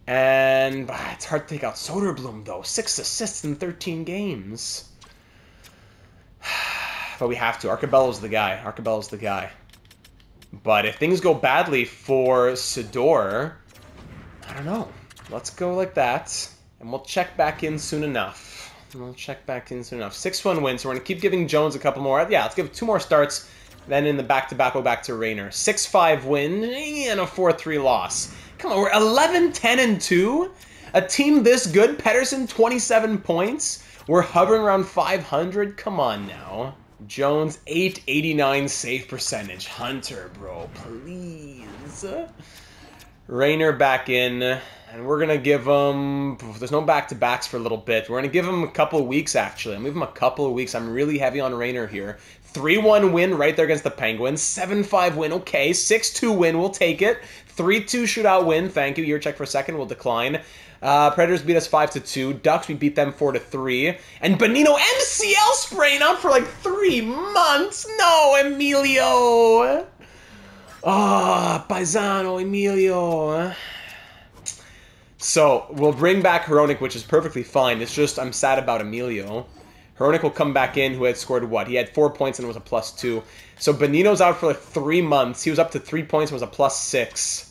And it's hard to take out Soderblom, though. 6 assists in 13 games. But we have to. Arcobello's the guy. Arcobello's the guy. But if things go badly for Sidor, I don't know. Let's go like that. And we'll check back in soon enough. 6-1 win, so we're going to keep giving Jones a couple more. Yeah, let's give 2 more starts. Then in the back-to-back, go back to Rainer. 6-5 win and a 4-3 loss. Come on, we're 11, 10, and 2? A team this good? Pettersson, 27 points? We're hovering around 500? Come on now. Jones, 889 save percentage. Hunter, bro, please. Rayner back in, and we're going to give him... There's no back-to-backs for a little bit. We're going to give him a couple of weeks, actually. I'm giving him a couple of weeks. I'm really heavy on Rayner here. 3-1 win right there against the Penguins. 7-5 win, okay. 6-2 win, we'll take it. 3-2 shootout win, thank you. Ear check for a second, we'll decline. Predators beat us 5-2. Ducks, we beat them 4-3. And Bonino MCL sprain out for like 3 months. No, Emilio. Ah, Paisano, Emilio. So, we'll bring back Hronik, which is perfectly fine. It's just I'm sad about Emilio. Hronik will come back in, who had scored what? He had 4 points and it was a +2. So Bonino's out for like 3 months. He was up to 3 points and was a +6.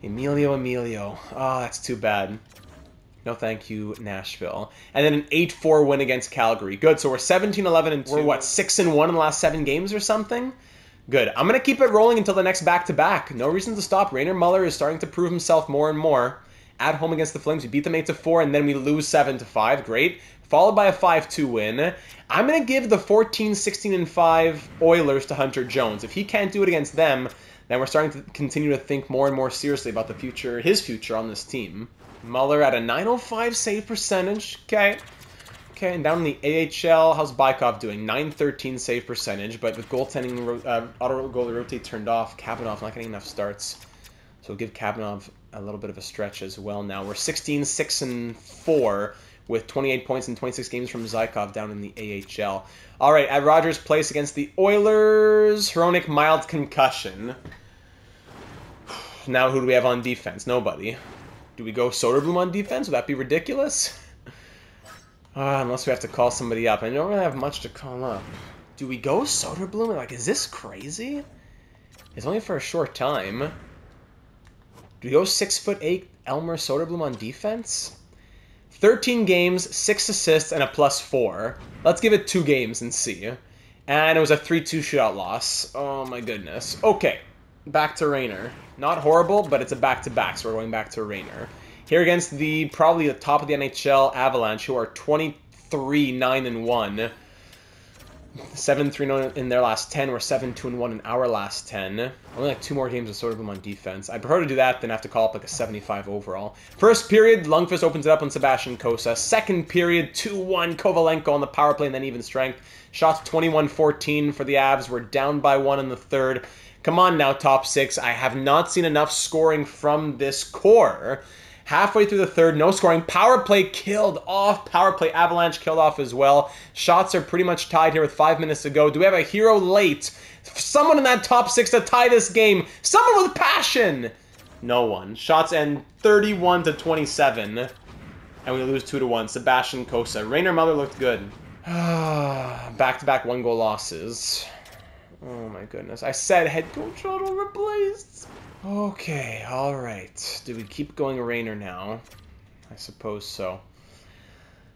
Emilio. Oh, that's too bad. No thank you, Nashville. And then an 8-4 win against Calgary. Good, so we're 17-11 and 2. We're what, 6-1 in the last 7 games or something? Good. I'm going to keep it rolling until the next back-to-back. No reason to stop. Rainer Muller is starting to prove himself more and more. At home against the Flames, we beat them 8-4, and then we lose 7-5. Great. Followed by a 5-2 win. I'm going to give the 14, 16, and 5 Oilers to Hunter Jones. If he can't do it against them, then we're starting to continue to think more and more seriously about the future, his future on this team. Muller at a 905 save percentage. Okay, and down in the AHL, how's Bykov doing? 913 save percentage, but with goaltending, auto goalie rotate turned off, Kabanov not getting enough starts. So we'll give Kabanov a little bit of a stretch as well now. We're 16, 6, and 4 with 28 points in 26 games from Zykov down in the AHL. All right, at Rogers Place against the Oilers, Hronik, mild concussion. Now who do we have on defense? Nobody. Do we go Soderblom on defense? Would that be ridiculous? Unless we have to call somebody up. I don't really have much to call up. Do we go Soderblom? Like, is this crazy? It's only for a short time. Do we go 6'8" Elmer Soderblom on defense? 13 games, 6 assists, and a +4. Let's give it 2 games and see. And it was a 3-2 shootout loss. Oh my goodness. Okay, back to Rayner. Not horrible, but it's a back-to-back, so we're going back to Rayner. Here against probably the top of the NHL Avalanche, who are 23-9-1. 7-3 in their last 10. We're 7-2-1 in our last 10. Only like 2 more games with Soderblom on defense. I'd prefer to do that than have to call up like a 75 overall. First period, Lundqvist opens it up on Sebastian Cossa. Second period, 2-1 Kovalenko on the power play and then even strength. Shots 21-14 for the Avs. We're down by 1 in the third. Come on now, top 6. I have not seen enough scoring from this core. Halfway through the third, no scoring. Power play killed off. Power play Avalanche killed off as well. Shots are pretty much tied here with 5 minutes to go. Do we have a hero late? Someone in that top 6 to tie this game. Someone with passion. No one. Shots end 31-27. And we lose 2-1. Sebastian Cossa. Rayner Muller looked good. Back-to-back 1-goal losses. Oh my goodness. I said head coach auto replaced. Okay, alright. Do we keep going Rayner now? I suppose so.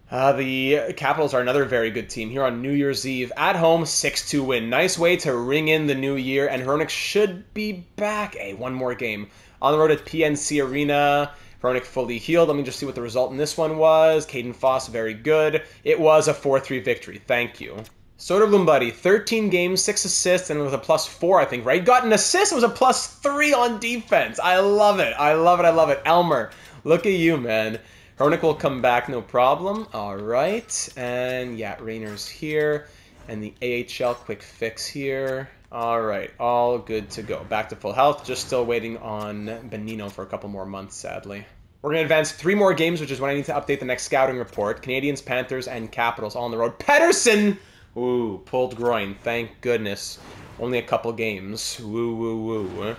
The Capitals are another very good team here on New Year's Eve. At home, 6-2 win. Nice way to ring in the new year, and Hronik should be back. Hey, 1 more game. On the road at PNC Arena. Hronik fully healed. Let me just see what the result in this one was. Caden Foss, very good. It was a 4-3 victory. Thank you. Soderblom, buddy, 13 games, 6 assists, and it was a +4, I think, right? Got an assist, it was a +3 on defense. I love it. I love it. Elmer, look at you, man. Hronik will come back, no problem. All right. And, yeah, Rayner's here. And the AHL quick fix here. All right. All good to go. Back to full health. Just still waiting on Bonino for a couple more months, sadly. We're going to advance 3 more games, which is when I need to update the next scouting report. Canadians, Panthers, and Capitals all on the road. Pettersson! Ooh, pulled groin. Thank goodness. Only a couple games. Woo.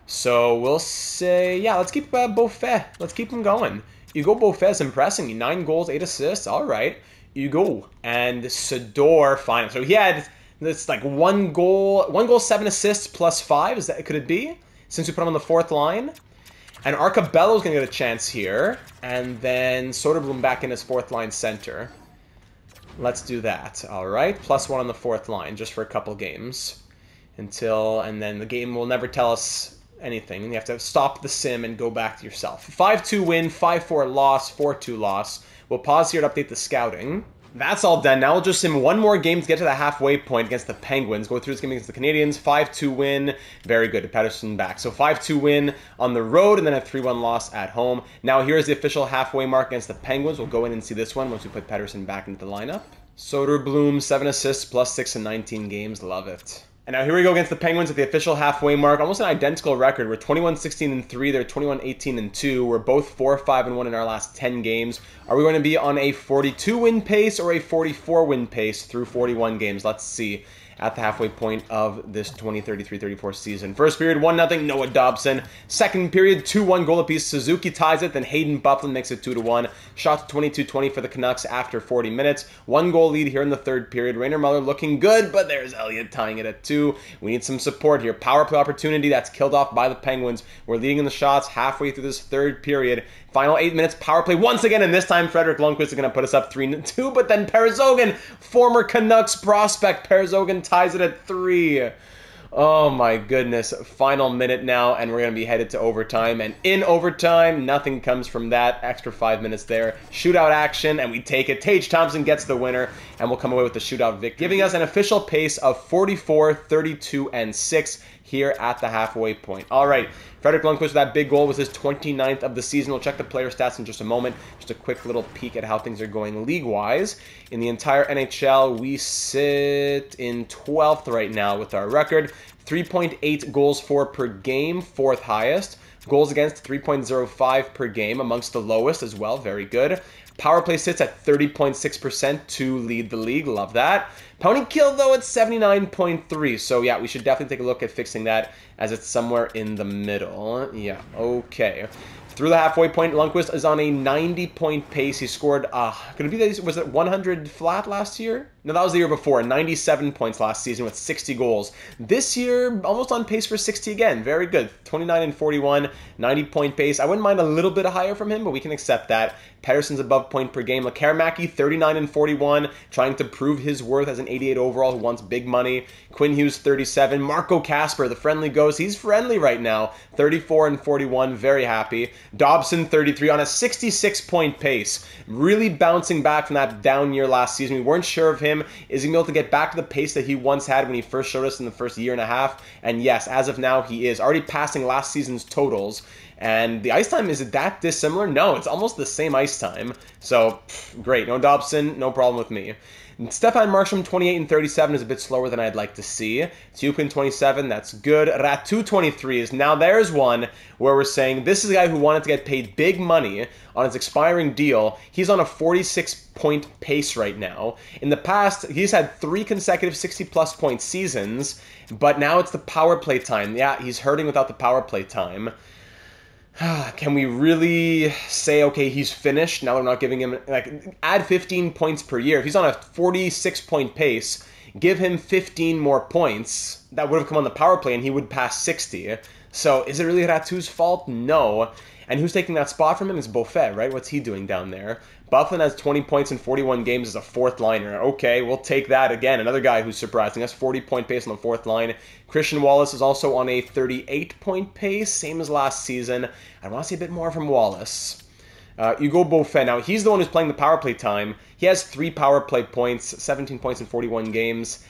So we'll say, yeah, let's keep Beaufait. Let's keep him going. Hugo Beaufait's impressing me. 9 goals, 8 assists. All right. Hugo. And Sador, final. So he had this like 1 goal, 7 assists +5. Could it be? Since we put him on the 4th line. And Arcabello's going to get a chance here. And then Soderblom back in his 4th line center. Let's do that. All right. +1 on the 4th line just for a couple games. And then the game will never tell us anything. And you have to stop the sim and go back to yourself. 5-2 win, 5-4 loss, 4-2 loss. We'll pause here to update the scouting. That's all done. Now we'll just sim one more game to get to the halfway point against the Penguins. Go through this game against the Canadians. 5-2 win. Very good. Pettersson back. So 5-2 win on the road and then a 3-1 loss at home. Now here's the official halfway mark against the Penguins. We'll go in and see this one once we put Pettersson back into the lineup. Soderblom, 7 assists, plus 6 in 19 games. Love it. And now here we go against the Penguins at the official halfway mark. Almost an identical record. We're 21-16-3. They're 21-18-2. We're both 4-5-1 in our last 10 games. Are we going to be on a 42-win pace or a 44-win pace through 41 games? Let's see at the halfway point of this 2033-34 season. First period, 1-0, Noah Dobson. Second period, 2-1 goal apiece. Suzuki ties it, then Hayden Bufflin makes it 2-1. Shot 22-20 for the Canucks after 40 minutes. 1-goal lead here in the third period. Rainer Muller looking good, but there's Elliott tying it at 2. We need some support here. Power play opportunity that's killed off by the Penguins. We're leading in the shots halfway through this third period. Final 8 minutes, power play once again, and this time Frederick Lundqvist is going to put us up 3-2, but then Perzogen, former Canucks prospect, Perzogen ties it at 3. Oh my goodness. Final minute now, and we're going to be headed to overtime, and in overtime, nothing comes from that. Extra 5 minutes there. Shootout action, and we take it. Tage Thompson gets the winner, and we'll come away with the shootout victory, giving us an official pace of 44, 32, and 6 here at the halfway point. All right, Frederick Lundqvist with that big goal was his 29th of the season. We'll check the player stats in just a moment. Just a quick little peek at how things are going league-wise. In the entire NHL, we sit in 12th right now with our record. 3.8 goals for per game, 4th highest. Goals against, 3.05 per game, amongst the lowest as well. Very good. Power play sits at 30.6% to lead the league. Love that. Penalty kill, though, at 79.3. So, yeah, we should definitely take a look at fixing that as it's somewhere in the middle. Yeah, okay. Through the halfway point, Lundqvist is on a 90-point pace. He scored, could it be that, was it 100 flat last year? No, that was the year before. 97 points last season with 60 goals. This year, almost on pace for 60 again. Very good. 29-41, 90-point pace. I wouldn't mind a little bit higher from him, but we can accept that. Pettersson's above point per game. Lekaramaki, 39-41, trying to prove his worth as an 88 overall who wants big money. Quinn Hughes, 37. Marco Kasper, the friendly ghost. He's friendly right now. 34-41, very happy. Dobson, 33, on a 66-point pace. Really bouncing back from that down year last season. We weren't sure of him. Is he able to get back to the pace that he once had when he first showed us in the first year and a half? And yes, as of now, he is. Already passing last season's totals. And the ice time, is it that dissimilar? No, it's almost the same ice time. So, great. No Dobson, no problem with me. Stefan Markstrom, 28-37, is a bit slower than I'd like to see. Tupin, 27, that's good. Ratu, 23 is now there's one where we're saying this is a guy who wanted to get paid big money on his expiring deal. He's on a 46-point pace right now. In the past, he's had 3 consecutive 60-plus point seasons, but now it's the power play time. Yeah, he's hurting without the power play time. Can we really say, okay, he's finished, now we're not giving him, like, add 15 points per year. If he's on a 46-point pace, give him 15 more points, that would have come on the power play and he would pass 60. So is it really Ratu's fault? No. And who's taking that spot from him is Beaufet, right? What's he doing down there? Bufflin has 20 points in 41 games as a 4th liner. Okay, we'll take that again. Another guy who's surprising us, 40-point pace on the 4th line. Christian Wallace is also on a 38-point pace, same as last season. I want to see a bit more from Wallace. Hugo Beaufet, now he's the one who's playing the power play time. He has 3 power play points, 17 points in 41 games.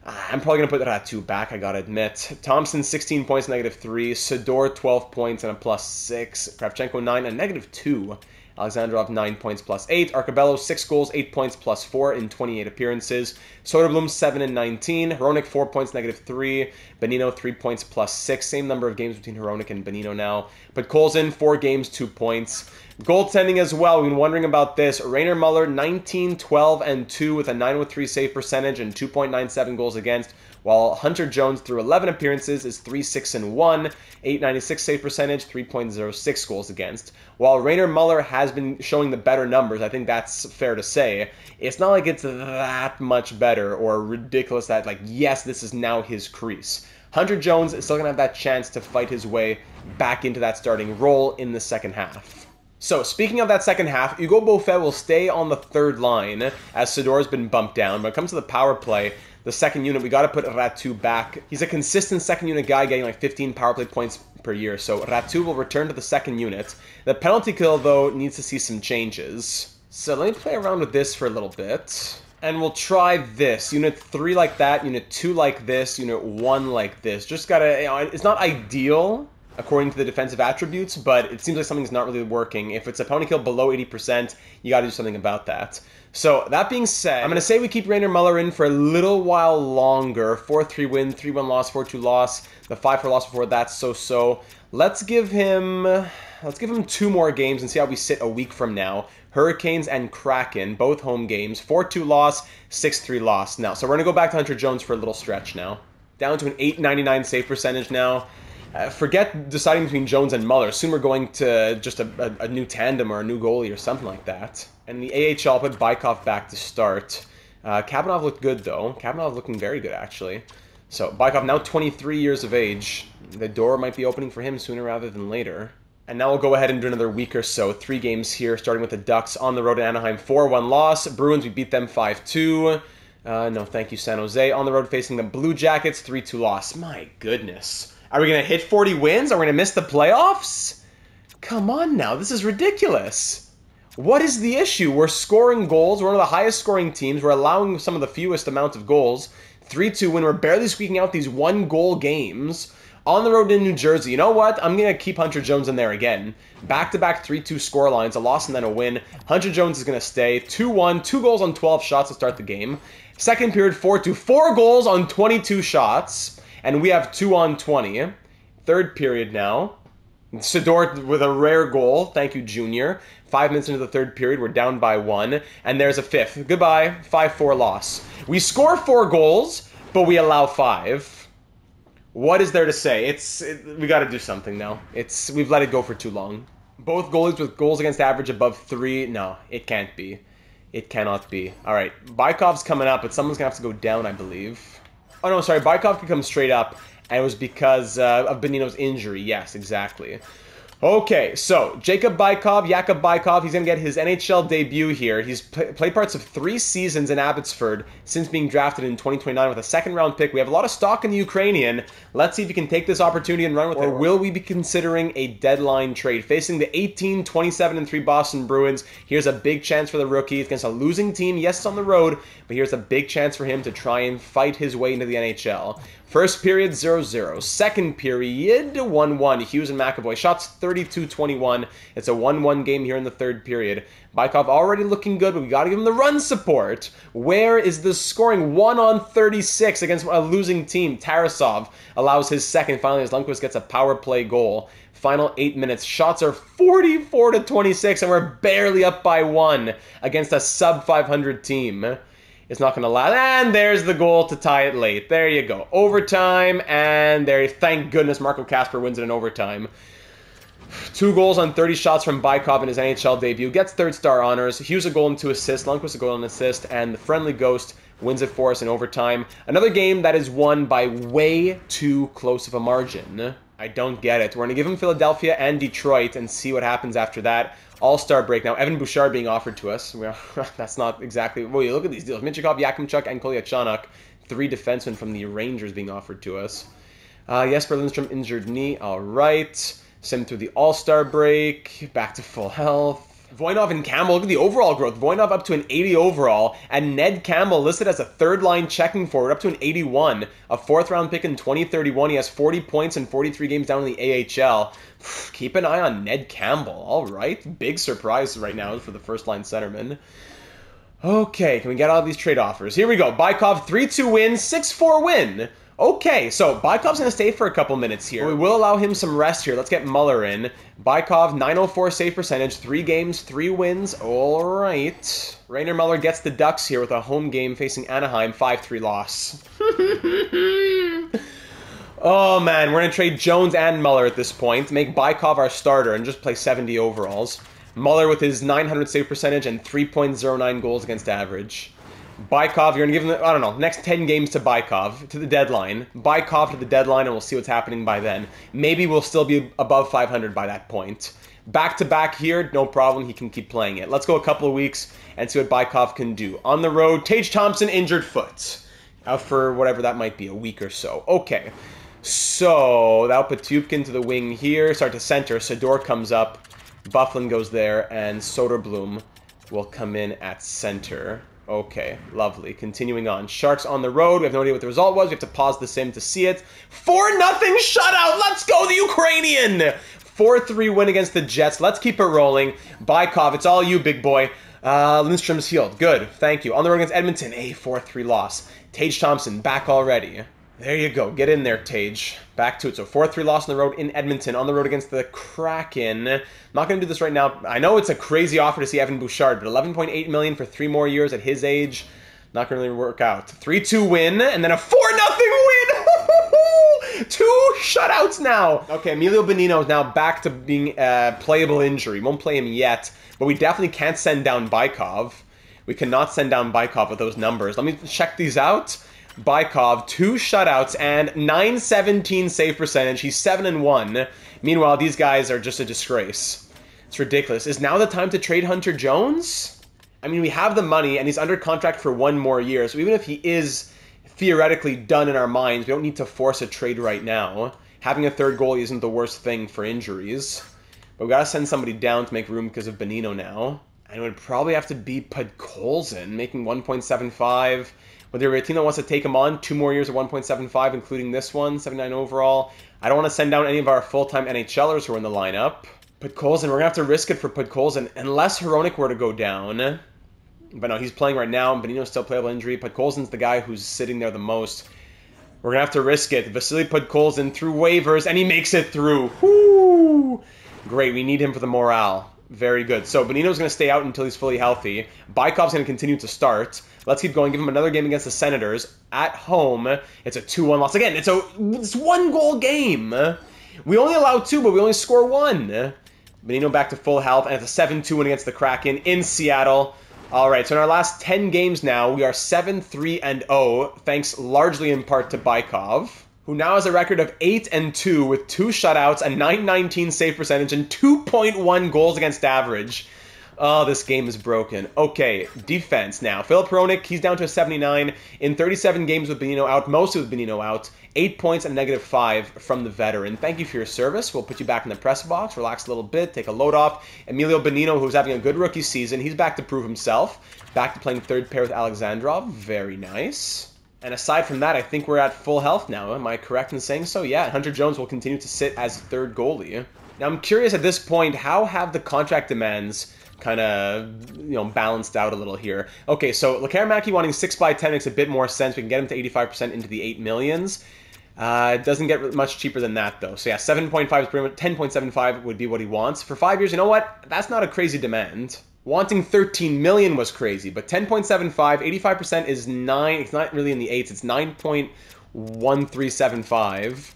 I'm probably going to put Ratu back, I gotta admit. Thompson, 16 points, -3. Sador, 12 points and a +6. Kravchenko, 9 and -2. Alexandrov, 9 points, +8. Arcabello, 6 goals, 8 points, +4 in 28 appearances. Soderblom, 7 and 19. Hronik, 4 points, -3. Benino, 3 points, +6. Same number of games between Hronik and Benino now. But Colson, 4 games, 2 points. Goaltending as well, we've been wondering about this. Rainer Muller, 19, 12, and 2 with a .903 save percentage and 2.97 goals against, while Hunter Jones, through 11 appearances, is 3-6 and 1, 8.96 save percentage, 3.06 goals against. While Rainer Muller has been showing the better numbers, I think that's fair to say, it's not like it's that much better or ridiculous that, like, yes, this is now his crease. Hunter Jones is still going to have that chance to fight his way back into that starting role in the second half. So, speaking of that second half, Hugo Beaufet will stay on the 3rd line as Sador's been bumped down. When it comes to the power play, the second unit, we got to put Ratu back. He's a consistent second unit guy getting like 15 power play points per year. So Ratu will return to the second unit. The penalty kill, though, needs to see some changes. So let me play around with this for a little bit. And we'll try this. Unit 3 like that, Unit 2 like this, Unit 1 like this. Just gotta, you know, it's not ideal according to the defensive attributes, but it seems like something's not really working. If it's a penalty kill below 80%, you gotta do something about that. So, that being said, I'm going to say we keep Rainer Muller in for a little while longer. 4-3 win, 3-1 loss, 4-2 loss. The 5-4 loss before that, so-so. Let's give him 2 more games and see how we sit a week from now. Hurricanes and Kraken, both home games. 4-2 loss, 6-3 loss. Now, so we're going to go back to Hunter Jones for a little stretch now. Down to an .899 save percentage now. Forget deciding between Jones and Muller. Soon we're going to just a new tandem or a new goalie or something like that. And in the AHL, I'll put Bykov back to start. Kabanov looked good, though. Kabanov looking very good, actually. So, Bykov now 23 years of age. The door might be opening for him sooner rather than later. And now we'll go ahead and do another week or so. 3 games here, starting with the Ducks on the road in Anaheim. 4-1 loss. Bruins, we beat them 5-2. No, thank you, San Jose. On the road facing the Blue Jackets, 3-2 loss. My goodness. Are we going to hit 40 wins? Are we going to miss the playoffs? Come on now, this is ridiculous. What is the issue? We're scoring goals. We're one of the highest scoring teams. We're allowing some of the fewest amounts of goals. 3-2 win. We're barely squeaking out these 1-goal games. On the road in New Jersey. You know what? I'm going to keep Hunter Jones in there again. Back-to-back 3-2 score lines. A loss and then a win. Hunter Jones is going to stay. 2-1. 2 goals on 12 shots to start the game. Second period, 4-2. 4 goals on 22 shots. And we have 2 on 20. Third period now. Sidor with a rare goal. Thank you, Junior. 5 minutes into the third period, we're down by 1. And there's a fifth. Goodbye. 5-4 loss. We score 4 goals, but we allow 5. What is there to say? We got to do something now. We've let it go for too long. Both goalies with goals against average above 3. No, it can't be. It cannot be. All right, Bykov's coming up, but someone's going to have to go down, I believe. Oh, no, sorry. Bykov could come straight up, and it was because of Benino's injury. Yes, exactly. Okay, so Jakub Bykov, he's going to get his NHL debut here. He's played parts of 3 seasons in Abbotsford since being drafted in 2029 with a second-round pick. We have a lot of stock in the Ukrainian. Let's see if he can take this opportunity and run with it. Or will we be considering a deadline trade? Facing the 18, 27-3 Boston Bruins, here's a big chance for the rookie. It's against a losing team. Yes, it's on the road, but here's a big chance for him to try and fight his way into the NHL. First period, 0-0. Second period, 1-1. Hughes and McAvoy. Shots 32-21. It's a 1-1 game here in the third period. Bykov already looking good, but we got to give him the run support. Where is the scoring? 1 on 36 against a losing team. Tarasov allows his second. Finally, as Lundqvist gets a power play goal. Final 8 minutes. Shots are 44-26, and we're barely up by 1 against a sub-500 team. It's not going to last. And there's the goal to tie it late. There you go. Overtime, and there. Thank goodness Marco Kasper wins it in overtime. 2 goals on 30 shots from Bykov in his NHL debut. Gets third-star honors. Hughes a goal and 2 assists. Lundqvist a goal and assist. And the friendly ghost wins it for us in overtime. Another game that is won by way too close of a margin. I don't get it. We're going to give him Philadelphia and Detroit and see what happens after that. All-star break. Now, Evan Bouchard being offered to us. Well, that's not exactly... Well, you look at these deals. Michikov, Yakimchuk, and Kolyachonok. 3 defensemen from the Rangers being offered to us. Jesper Lindstrom, injured knee. All right. Send him through the All-Star break. Back to full health. Voinov and Campbell, look at the overall growth. Voinov up to an 80 overall, and Ned Campbell listed as a third-line checking forward, up to an 81. A 4th-round pick in 2031. He has 40 points in 43 games down in the AHL. Keep an eye on Ned Campbell. All right. Big surprise right now for the first-line centerman. Okay, can we get all these trade offers? Here we go. Bykov, 3-2 win, 6-4 win. Okay, so Bykov's going to stay for a couple minutes here. We will allow him some rest here. Let's get Muller in. Bykov, 904 save percentage, 3 games, 3 wins. All right. Rainer Muller gets the Ducks here with a home game facing Anaheim, 5-3 loss. Oh, man, we're going to trade Jones and Muller at this point. Make Bykov our starter and just play 70 overalls. Muller with his 900 save percentage and 3.09 goals against average. Bykov, you're going to give him, I don't know, next 10 games to Bykov, to the deadline. Bykov to the deadline, and we'll see what's happening by then. Maybe we'll still be above 500 by that point. Back-to-back here, no problem, he can keep playing it. Let's go a couple of weeks and see what Bykov can do. On the road, Tage Thompson, injured foot. Out for whatever that might be, a week or so. Okay. So that'll put Tupkin to the wing here. Start to center. Sador comes up. Bufflin goes there. And Soderblom will come in at center. Okay, lovely. Continuing on. Sharks on the road. We have no idea what the result was. We have to pause the sim to see it. 4-0 shutout. Let's go, the Ukrainian. 4-3 win against the Jets. Let's keep it rolling. Bykov, it's all you, big boy. Lindstrom's healed. Good. Thank you. On the road against Edmonton. A 4-3 loss. Tage Thompson back already. There you go. Get in there, Tage. Back to it. So 4-3 loss on the road in Edmonton. On the road against the Kraken. Not going to do this right now. I know it's a crazy offer to see Evan Bouchard, but $11.8 million for 3 more years at his age. Not going to really work out. 3-2 win, and then a 4-0 win! 2 shutouts now! Okay, Emilio Bonino is now back to being a playable injury. Won't play him yet, but we definitely can't send down Bykov. We cannot send down Bykov with those numbers. Let me check these out. Bykov, 2 shutouts and .917 save percentage. He's 7-1. Meanwhile, these guys are just a disgrace. It's ridiculous. Is now the time to trade Hunter Jones? I mean, we have the money, and he's under contract for 1 more year. So even if he is theoretically done in our minds, we don't need to force a trade right now. Having a third goalie isn't the worst thing for injuries. But we got to send somebody down to make room because of Bonino now. And it would probably have to be Podkolzin, making 1.75. Whether a team that wants to take him on, 2 more years of 1.75, including this one, 79 overall. I don't want to send down any of our full-time NHLers who are in the lineup. Podkolzin, we're going to have to risk it for Podkolzin, unless Hronek were to go down. But no, he's playing right now, and Bonino's still playable injury. Podkolzin's the guy who's sitting there the most. We're going to have to risk it. Vasily Podkolzin through waivers, and he makes it through. Woo! Great, we need him for the morale. Very good. So Bonino's going to stay out until he's fully healthy. Bykov's going to continue to start. Let's keep going. Give him another game against the Senators. At home, it's a 2-1 loss. Again, it's 1-goal game. We only allow 2, but we only score 1. Bonino back to full health, and it's a 7-2 win against the Kraken in Seattle. All right, so in our last 10 games now, we are 7-3-0, thanks largely in part to Bykov, who now has a record of 8-2 with 2 shutouts, a .919 save percentage, and 2.1 goals against average. Oh, this game is broken. Okay, defense now. Filip Hronek, he's down to a 79 in 37 games with Bonino out, mostly with Bonino out. 8 points and -5 from the veteran. Thank you for your service. We'll put you back in the press box, relax a little bit, take a load off. Emilio Bonino, who's having a good rookie season, he's back to prove himself. Back to playing third pair with Alexandrov. Very nice. And aside from that, I think we're at full health now. Am I correct in saying so? Yeah, Hunter Jones will continue to sit as third goalie. Now, I'm curious at this point, how have the contract demands kind of, balanced out a little here? Okay, so Lekarmaki wanting 6x10 makes a bit more sense. We can get him to 85% into the 8 millions. It doesn't get much cheaper than that, though. So yeah, 7.5 is pretty much 10.75 would be what he wants. For 5 years, you know what? That's not a crazy demand. Wanting 13 million was crazy, but 10.75, 85% is 9. It's not really in the 8s. It's 9.1375.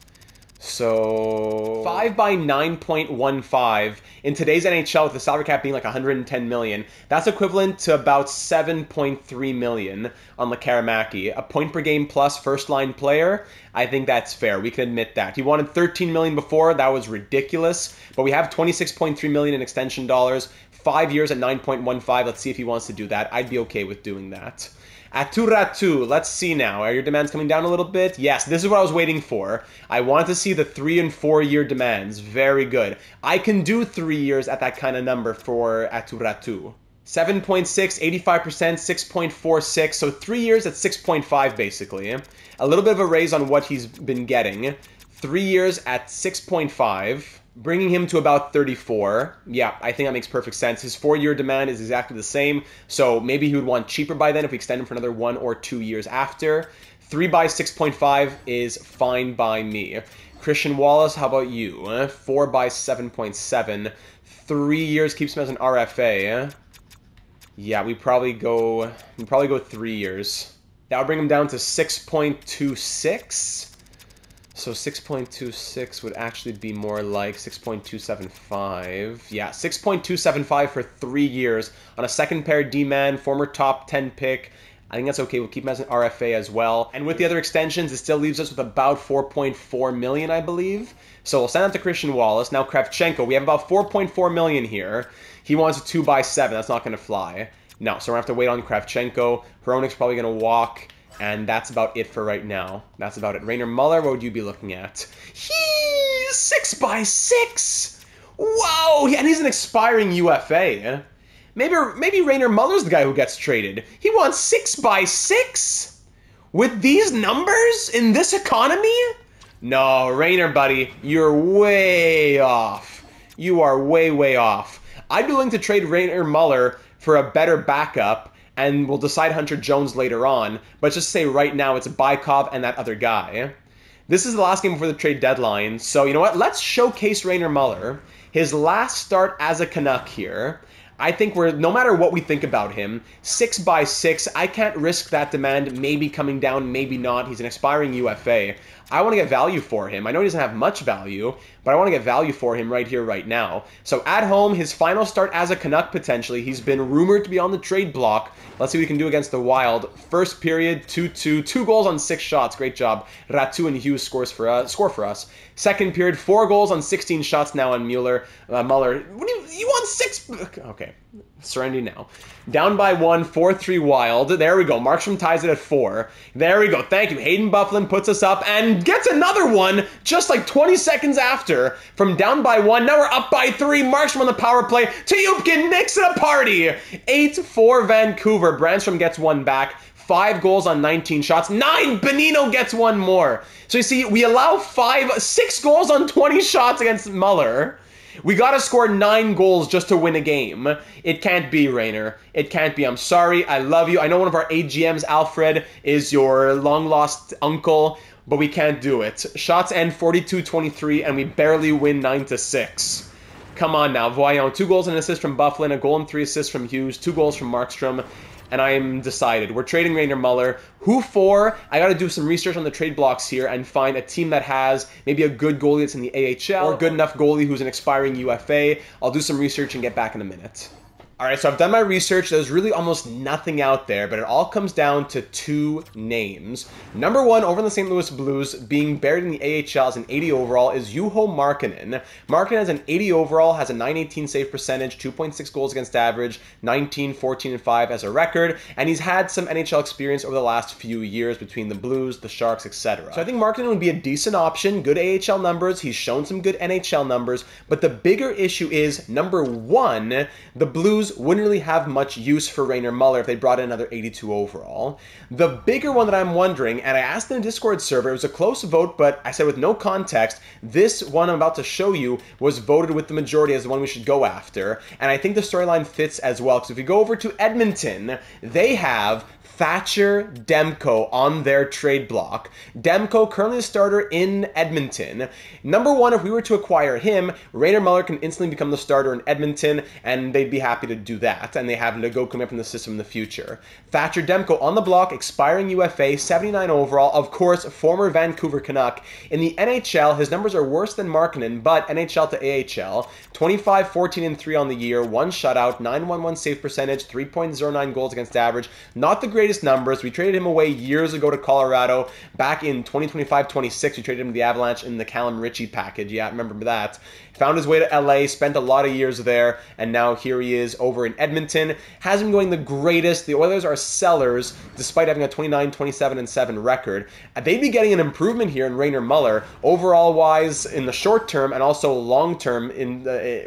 So 5 by 9.15 in today's NHL with the salary cap being like 110 million. That's equivalent to about 7.3 million on Lekarmaki. A point per game plus first line player. I think that's fair. We can admit that. He wanted 13 million before. That was ridiculous. But we have 26.3 million in extension dollars. 5 years at 9.15. Let's see if he wants to do that. I'd be okay with doing that. Aturatu, let's see now. Are your demands coming down a little bit? Yes, this is what I was waiting for. I wanted to see the 3 and 4 year demands. Very good. I can do 3 years at that kind of number for Aturatu. 7.6, 85%, 6.46, so 3 years at 6.5 basically. A little bit of a raise on what he's been getting. 3 years at 6.5. Bringing him to about 34. Yeah, I think that makes perfect sense. His 4-year demand is exactly the same, so maybe he would want cheaper by then if we extend him for another 1 or 2 years after. 3 by 6.5 is fine by me. Christian Wallace, how about you? 4 by 7.7. 3 years keeps him as an RFA. Yeah, we probably go 3 years. That would bring him down to 6.26. So 6.26 would actually be more like 6.275. Yeah, 6.275 for 3 years on a second pair D-man, former top 10 pick. I think that's okay. We'll keep him as an RFA as well. And with the other extensions, it still leaves us with about 4.4 million, I believe. So we'll send that to Christian Wallace. Now Kravchenko, we have about 4.4 million here. He wants a 2 by 7. That's not going to fly. No, so we're going to have to wait on Kravchenko. Hronek's probably going to walk. And that's about it for right now. That's about it. Rainer Muller, what would you be looking at? He's 6x6! Whoa! And he's an expiring UFA. Maybe Rainer Muller's the guy who gets traded. He wants 6x6? With these numbers? In this economy? No, Rainer, buddy, you're way off. You are way, way off. I'd be willing to trade Rainer Muller for a better backup, and we'll decide Hunter Jones later on, but just say right now it's Bykov and that other guy. This is the last game before the trade deadline, so you know what? Let's showcase Rainer Muller. His last start as a Canuck here. I think no matter what we think about him, 6x6, I can't risk that demand maybe coming down, maybe not. He's an expiring UFA. I want to get value for him. I know he doesn't have much value, but I want to get value for him right here, right now. So at home, his final start as a Canuck potentially. He's been rumored to be on the trade block. Let's see what he can do against the Wild. First period, 2-2. 2 goals on 6 shots. Great job. Ratu and Hughes score for us. Second period, 4 goals on 16 shots now on Muller. Muller. What do you want 6? Okay. Serenity now. Down by 1, 4-3 Wild. There we go. Markstrom ties it at 4. There we go. Thank you. Hayden Bufflin puts us up and gets another one just like 20 seconds after. From down by 1, now we're up by 3. Markstrom on the power play. Tiyupkin makes it a party. 8-4 Vancouver. Brandstrom gets one back. 5 goals on 19 shots. 9! Benino gets one more. So you see, we allow 6 goals on 20 shots against Muller. We gotta score 9 goals just to win a game. It can't be, Rainer. It can't be. I'm sorry. I love you. I know one of our AGMs, Alfred, is your long-lost uncle, but we can't do it. Shots end 42-23, and we barely win 9-6. Come on now. Voyons. 2 goals and an assist from Bufflin, a goal and 3 assists from Hughes, 2 goals from Markstrom, and I'm decided. We're trading Rainer Muller. Who for? I got to do some research on the trade blocks here and find a team that has maybe a good goalie that's in the AHL or good enough goalie who's an expiring UFA. I'll do some research and get back in a minute. Alright, so I've done my research. There's really almost nothing out there, but it all comes down to 2 names. Number 1, over in the St. Louis Blues, being buried in the AHL as an 80 overall, is Juho Markkanen. Markkanen has an 80 overall, has a .918 save percentage, 2.6 goals against average, 19, 14, and 5 as a record, and he's had some NHL experience over the last few years between the Blues, the Sharks, etc. So I think Markkanen would be a decent option, good AHL numbers, he's shown some good NHL numbers, but the bigger issue is, number 1, the Blues wouldn't really have much use for Rainer Muller if they brought in another 82 overall. The bigger one that I'm wondering, and I asked in the Discord server, it was a close vote, but I said with no context, this one I'm about to show you was voted with the majority as the one we should go after, and I think the storyline fits as well, because if you go over to Edmonton, they have Thatcher Demko on their trade block. Demko, currently a starter in Edmonton. Number 1, if we were to acquire him, Rainer Muller can instantly become the starter in Edmonton, and they'd be happy to do that, and they have Nago coming up in the system in the future. Thatcher Demko on the block, expiring UFA, 79 overall, of course, former Vancouver Canuck. In the NHL, his numbers are worse than Markkanen, but NHL to AHL, 25, 14, and 3 on the year, 1 shutout, 911 save percentage, 3.09 goals against average. Not the greatest numbers. We traded him away years ago to Colorado. Back in 2025-26, we traded him to the Avalanche in the Callum Ritchie package. Yeah, I remember that. Found his way to LA, spent a lot of years there, and now here he is over in Edmonton. Hasn't been going the greatest. The Oilers are sellers, despite having a 29, 27, and 7 record. They'd be getting an improvement here in Rainer Muller, overall-wise in the short term and also long-term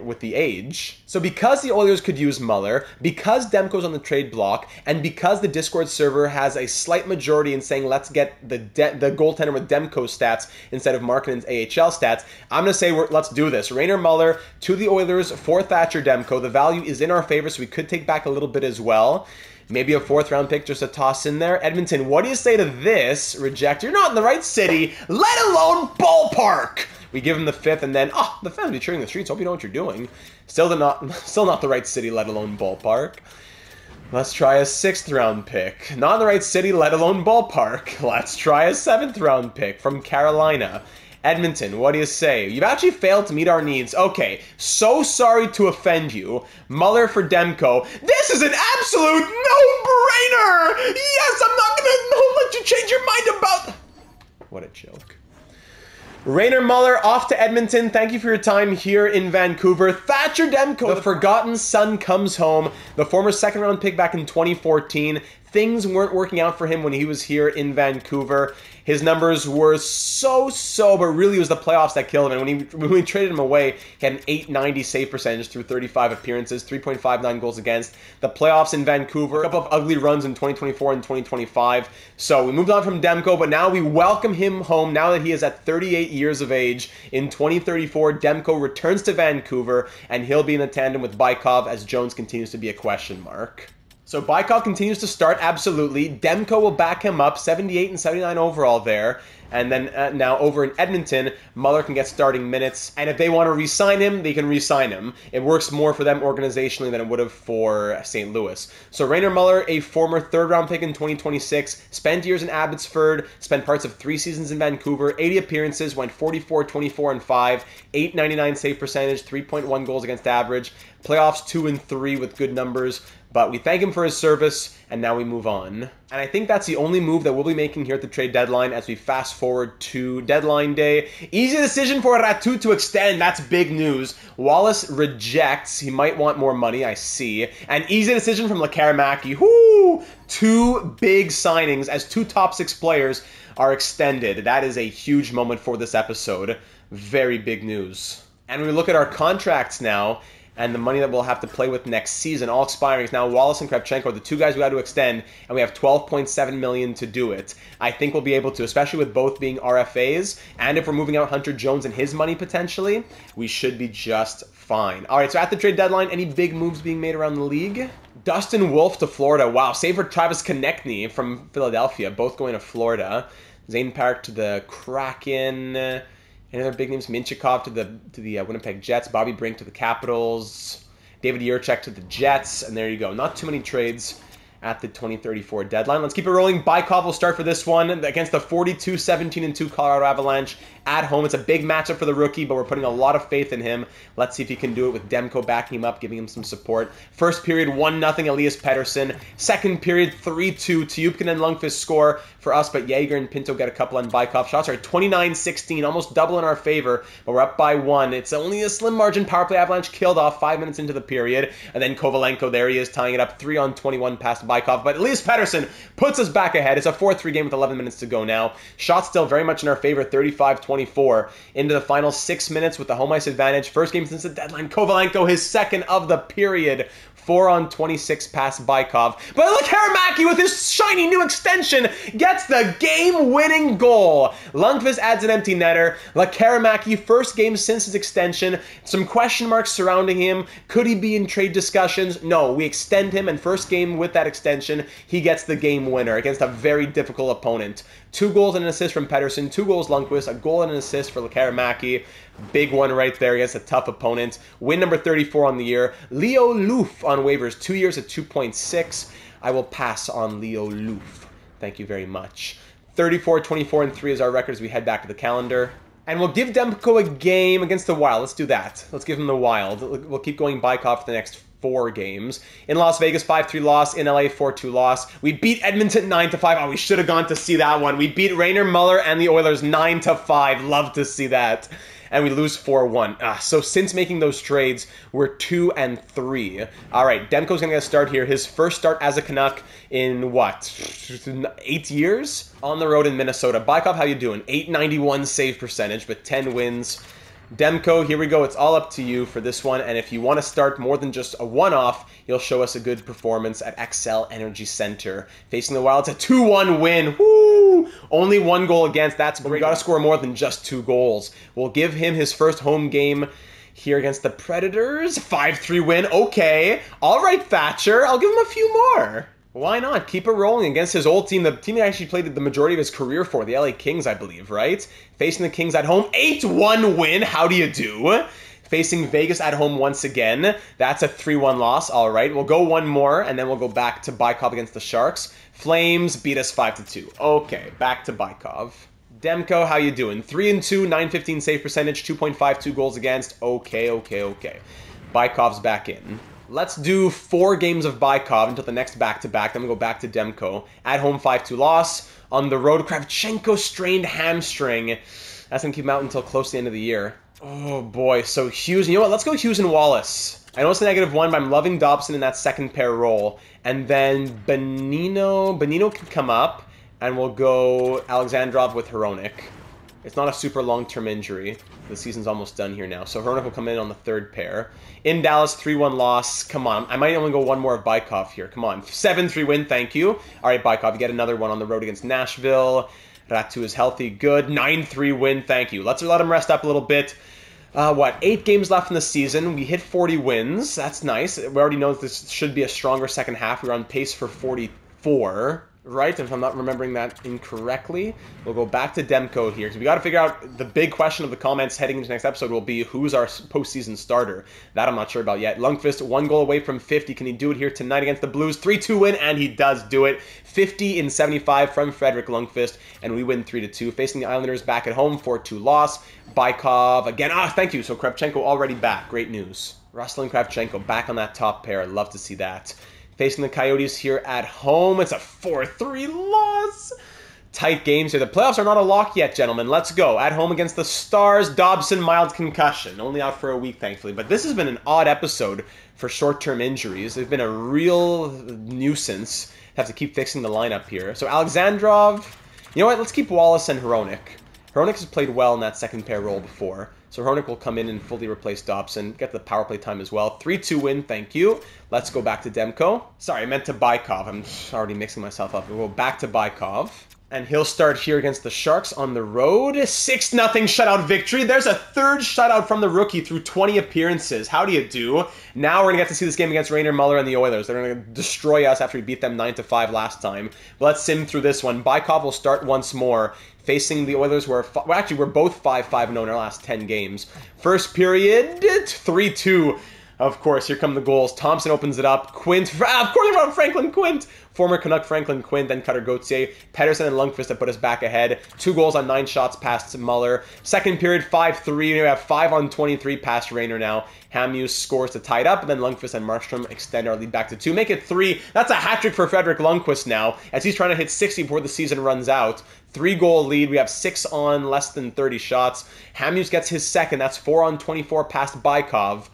with the age. So because the Oilers could use Muller, because Demko's on the trade block, and because the Discord server has a slight majority in saying let's get the goaltender with Demko stats instead of Markkanen's AHL stats, I'm going to say let's do this. Rainer Muller to the Oilers for Thatcher Demko. The value is in our favor, so we could take back a little bit as well. Maybe a 4th round pick just to toss in there. Edmonton, what do you say to this? Reject. You're not in the right city, let alone ballpark. We give him the 5th, and then, the fans be cheering the streets. Hope you know what you're doing. Still not the right city, let alone ballpark. Let's try a 6th round pick. Not in the right city, let alone ballpark. Let's try a 7th round pick from Carolina. Edmonton, what do you say? You've actually failed to meet our needs. Okay, so sorry to offend you. Muller for Demko. This is an absolute no-brainer! Yes, I'm not gonna let you change your mind about... What a joke. Rainer Muller off to Edmonton. Thank you for your time here in Vancouver. Thatcher Demko, the forgotten son, comes home. The former 2nd round pick back in 2014. things weren't working out for him when he was here in Vancouver. His numbers were so, but really it was the playoffs that killed him. And when we traded him away, he had an .890 save percentage through 35 appearances, 3.59 goals against. The playoffs in Vancouver, a couple of ugly runs in 2024 and 2025. So we moved on from Demko, but now we welcome him home now that he is at 38 years of age. In 2034, Demko returns to Vancouver, and he'll be in a tandem with Bykov as Jones continues to be a question mark. So Bykov continues to start, absolutely. Demko will back him up, 78 and 79 overall there. And then now over in Edmonton, Muller can get starting minutes. And if they want to re-sign him, they can re-sign him. It works more for them organizationally than it would have for St. Louis. So Rainer Muller, a former third-round pick in 2026, spent years in Abbotsford, spent parts of 3 seasons in Vancouver, 80 appearances, went 44, 24, and 5, .899 save percentage, 3.1 goals against average, playoffs 2 and 3 with good numbers. But we thank him for his service, and now we move on. And I think that's the only move that we'll be making here at the trade deadline as we fast forward to deadline day. Easy decision for Ratu to extend. That's big news. Wallace rejects. He might want more money, I see. An easy decision from Lekaramaki. Whoo! 2 big signings as 2 top 6 players are extended. That is a huge moment for this episode. Very big news. And we look at our contracts now, and the money that we'll have to play with next season, all expiring. Now Wallace and Kravchenko are the 2 guys we had to extend, and we have $12.7 million to do it. I think we'll be able to, especially with both being RFAs, and if we're moving out Hunter Jones and his money potentially, we should be just fine. All right, so at the trade deadline, any big moves being made around the league? Dustin Wolf to Florida. Wow, save for Travis Konechny from Philadelphia, both going to Florida. Zane Park to the Kraken. Any other big names? Minchikov to the Winnipeg Jets. Bobby Brink to the Capitals. David Yurchek to the Jets. And there you go. Not too many trades at the 2034 deadline. Let's keep it rolling. Bykov will start for this one against the 42-17-2 Colorado Avalanche at home. It's a big matchup for the rookie, but we're putting a lot of faith in him. Let's see if he can do it with Demko backing him up, giving him some support. First period, 1-0 Elias Pettersson. Second period, 3-2. Tiyupkin and Lundqvist score for us, but Jaeger and Pinto get a couple on Bykov. Shots are 29-16, almost double in our favor, but we're up by 1. It's only a slim margin. Power play Avalanche killed off 5 minutes into the period, and then Kovalenko, there he is, tying it up 3-on-21 past Bykov, but Elias Pettersson puts us back ahead. It's a 4-3 game with 11 minutes to go now. Shots still very much in our favor, 35-24. Into the final 6 minutes with the home ice advantage. First game since the deadline. Kovalenko, his second of the period. 4-on-26 past Bykov. But look, Haramaki with his shiny new extension gets the game-winning goal. Lundqvist adds an empty netter. Lekaramaki, first game since his extension. Some question marks surrounding him. Could he be in trade discussions? No, we extend him, and first game with that extension, he gets the game winner against a very difficult opponent. 2 goals and an assist from Pettersson, 2 goals Lundqvist, a goal and an assist for Lekaramaki. Big one right there against a tough opponent. Win number 34 on the year. Leo Loof on waivers, 2 years at 2.6. I will pass on Leo Loof. Thank you very much. 34, 24, and 3 is our record as we head back to the calendar. And we'll give Demko a game against the Wild. Let's do that. Let's give him the Wild. We'll keep going Bykov for the next 4 games. In Las Vegas, 5-3 loss. In LA, 4-2 loss. We beat Edmonton 9-5. Oh, we should have gone to see that one. We beat Rainer Muller and the Oilers 9-5. Love to see that. And we lose 4-1. So since making those trades, we're 2-3. All right, Demko's going to get a start here. His first start as a Canuck in, what, 8 years? On the road in Minnesota. Bykov, how you doing? .891 save percentage, but 10 wins. Demko, here we go. It's all up to you for this one. And if you want to start more than just a one-off, you'll show us a good performance at Xcel Energy Center. Facing the Wild, it's a 2-1 win. Woo! Only 1 goal against. That's great. We got to score more than just 2 goals. We'll give him his first home game here against the Predators. 5-3 win. Okay. All right, Thatcher. I'll give him a few more. Why not? Keep it rolling against his old team, the team he actually played the majority of his career for, the LA Kings, I believe, right? Facing the Kings at home, 8-1 win. How do you do? Facing Vegas at home once again. That's a 3-1 loss. All right, we'll go 1 more, and then we'll go back to Bykov against the Sharks. Flames beat us 5-2. Okay, back to Bykov. Demko, how you doing? 3-2, 915 save percentage, 2.52 goals against. Okay. Bykov's back in. Let's do 4 games of Bykov until the next back-to-back. Then we go back to Demko. At home, 5-2 loss. On the road, Kravchenko strained hamstring. That's going to keep him out until close to the end of the year. Oh, boy. So Hughes, you know what? Let's go Hughes and Wallace. I know it's a -1, but I'm loving Dobson in that second pair role. And then Bonino can come up, and we'll go Alexandrov with Hronek. It's not a super long-term injury. The season's almost done here now. So Hronek will come in on the third pair. In Dallas, 3-1 loss. Come on. I might only go one more of Bykov here. Come on. 7-3 win. Thank you. All right, Bykov, you get another one on the road against Nashville. Ratu is healthy. Good. 9-3 win. Thank you. Let's let him rest up a little bit. 8 games left in the season. We hit 40 wins. That's nice. We already know this should be a stronger second half. We're on pace for 44. Right, if I'm not remembering that incorrectly. We'll go back to Demko here, because we got to figure out the big question of the comments heading into next episode will be, who's our postseason starter? That I'm not sure about yet. Lundqvist, 1 goal away from 50. Can he do it here tonight against the Blues? 3-2 win, and he does do it. 50 in 75 from Frederick Lundqvist, and we win 3-2. Facing the Islanders back at home, 4-2 loss. Bykov again. Thank you. So Kravchenko already back. Great news. Russell and Kravchenko back on that top pair. I'd love to see that. Facing the Coyotes here at home. It's a 4-3 loss. Tight games here. The playoffs are not a lock yet, gentlemen. Let's go. At home against the Stars. Dobson, mild concussion. Only out for a week, thankfully. But this has been an odd episode for short-term injuries. They've been a real nuisance. Have to keep fixing the lineup here. So Alexandrov. You know what? Let's keep Wallace and Hronek. Hronek has played well in that second pair role before. So Hronek will come in and fully replace Dobson. Get the power play time as well. 3-2 win, thank you. Let's go back to Demko. Sorry, I meant to Bykov. I'm already mixing myself up. We'll go back to Bykov. And he'll start here against the Sharks on the road. 6-0 shutout victory. There's a third shutout from the rookie through 20 appearances. How do you do? Now we're going to get to see this game against Rainer Muller and the Oilers. They're going to destroy us after we beat them 9-5 last time. But let's sim through this one. Bykov will start once more. Facing the Oilers, we're both 5-5-0 in our last 10 games. First period, 3-2. Of course, here come the goals. Thompson opens it up. Quint, of course, around Franklin Quint. Former Canuck Franklin Quint, then Cutter Gauthier. Pedersen and Lundqvist have put us back ahead. 2 goals on 9 shots past Muller. Second period, 5-3. We have 5 on 23 past Rainer now. Hamuse scores to tie it up, and then Lundqvist and Markstrom extend our lead back to 2. Make it 3. That's a hat-trick for Frederick Lundqvist now, as he's trying to hit 60 before the season runs out. 3-goal lead. We have 6 on less than 30 shots. Hamuse gets his second. That's 4 on 24 past Bykov.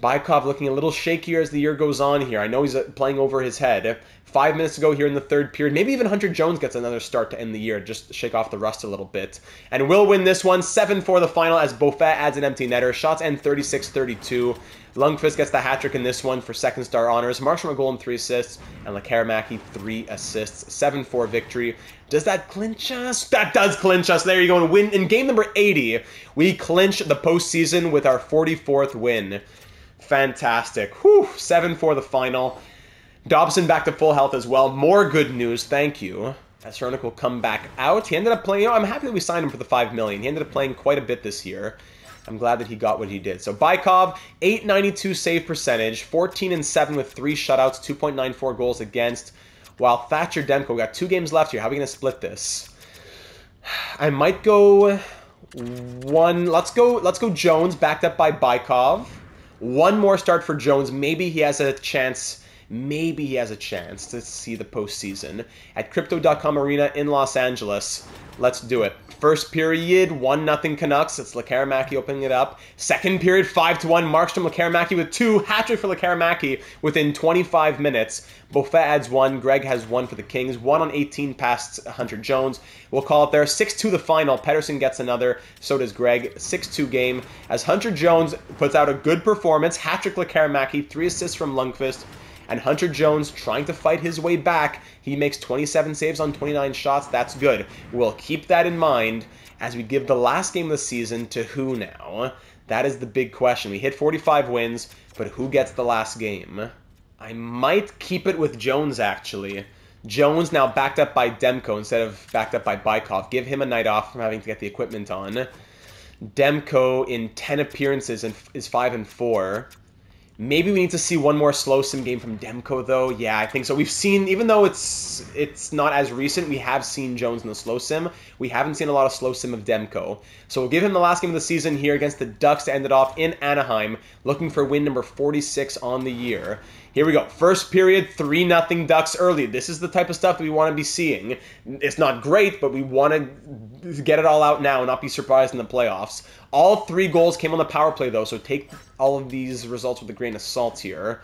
Bykov looking a little shakier as the year goes on here. I know he's playing over his head. 5 minutes to go here in the third period. Maybe even Hunter Jones gets another start to end the year. Just shake off the rust a little bit. And we'll win this one. 7-4 the final as Beaufet adds an empty netter. Shots end 36-32. Lundqvist gets the hat-trick in this one for second star honors. Markstrom a goal and 3 assists. And Lekaramaki 3 assists. 7-4 victory. Does that clinch us? That does clinch us. There you go. And win in game number 80. We clinch the postseason with our 44th win. Fantastic. Whew. 7-4 the final. Dobson back to full health as well. More good news. Thank you. As Hronek will come back out. He ended up playing, I'm happy that we signed him for the $5 million. He ended up playing quite a bit this year. I'm glad that he got what he did. So Bykov, .892 save percentage, 14-7 with 3 shutouts, 2.94 goals against. While Thatcher Demko got 2 games left here. How are we going to split this? I might go one. Let's go Jones backed up by Bykov. One more start for Jones. Maybe he has a chance. Maybe he has a chance to see the postseason. At Crypto.com Arena in Los Angeles. Let's do it. First period, 1-0 Canucks. It's Lekaramaki opening it up. Second period, 5-1. Markstrom, Lekaramaki with 2. Hat-trick for Lekaramaki within 25 minutes. Beaufet adds 1. Greg has 1 for the Kings. 1 on 18 past Hunter Jones. We'll call it there. 6-2 the final. Pedersen gets another. So does Greg. 6-2 game. As Hunter Jones puts out a good performance. Hat-trick Lekaramaki. 3 assists from Lundqvist. And Hunter Jones trying to fight his way back. He makes 27 saves on 29 shots. That's good. We'll keep that in mind as we give the last game of the season to who now? That is the big question. We hit 45 wins, but who gets the last game? I might keep it with Jones, actually. Jones now backed up by Demko instead of backed up by Bykov. Give him a night off from having to get the equipment on. Demko in 10 appearances is 5-4. Maybe we need to see one more slow sim game from Demko, though. Yeah, I think so. We've seen, even though it's not as recent, we have seen Jones in the slow sim. We haven't seen a lot of slow sim of Demko. So we'll give him the last game of the season here against the Ducks to end it off in Anaheim, looking for win number 46 on the year. Here we go. First period, 3-0 Ducks early. This is the type of stuff that we want to be seeing. It's not great, but we want to get it all out now and not be surprised in the playoffs. All 3 goals came on the power play, though, so take all of these results with a grain of salt here.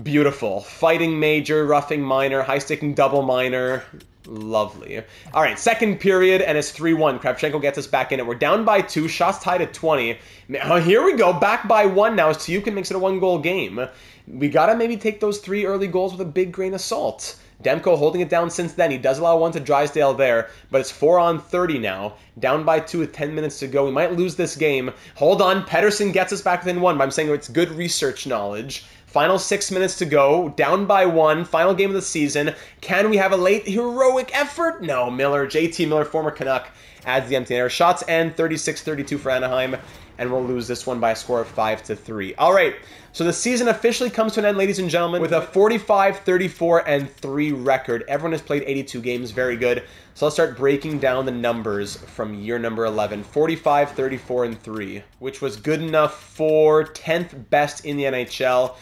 Beautiful. Fighting major, roughing minor, high-sticking double minor. Lovely. All right, second period, and it's 3-1. Kravchenko gets us back in it. We're down by 2, shots tied at 20. Here we go, back by 1 now as Tyukin makes it a 1-goal game. We got to maybe take those 3 early goals with a big grain of salt. Demko holding it down since then. He does allow one to Drysdale there, but it's 4-on-30 now. Down by 2 with 10 minutes to go. We might lose this game. Hold on, Pettersson gets us back within 1, but I'm saying it's good research knowledge. Final 6 minutes to go, down by 1, final game of the season. Can we have a late heroic effort? No, Miller, JT Miller, former Canuck, adds the empty netter. Shots end 36-32 for Anaheim, and we'll lose this one by a score of 5-3. All right, so the season officially comes to an end, ladies and gentlemen, with a 45-34-3 record. Everyone has played 82 games, very good. So let's start breaking down the numbers from year number 11. 45-34-3, which was good enough for 10th best in the NHL.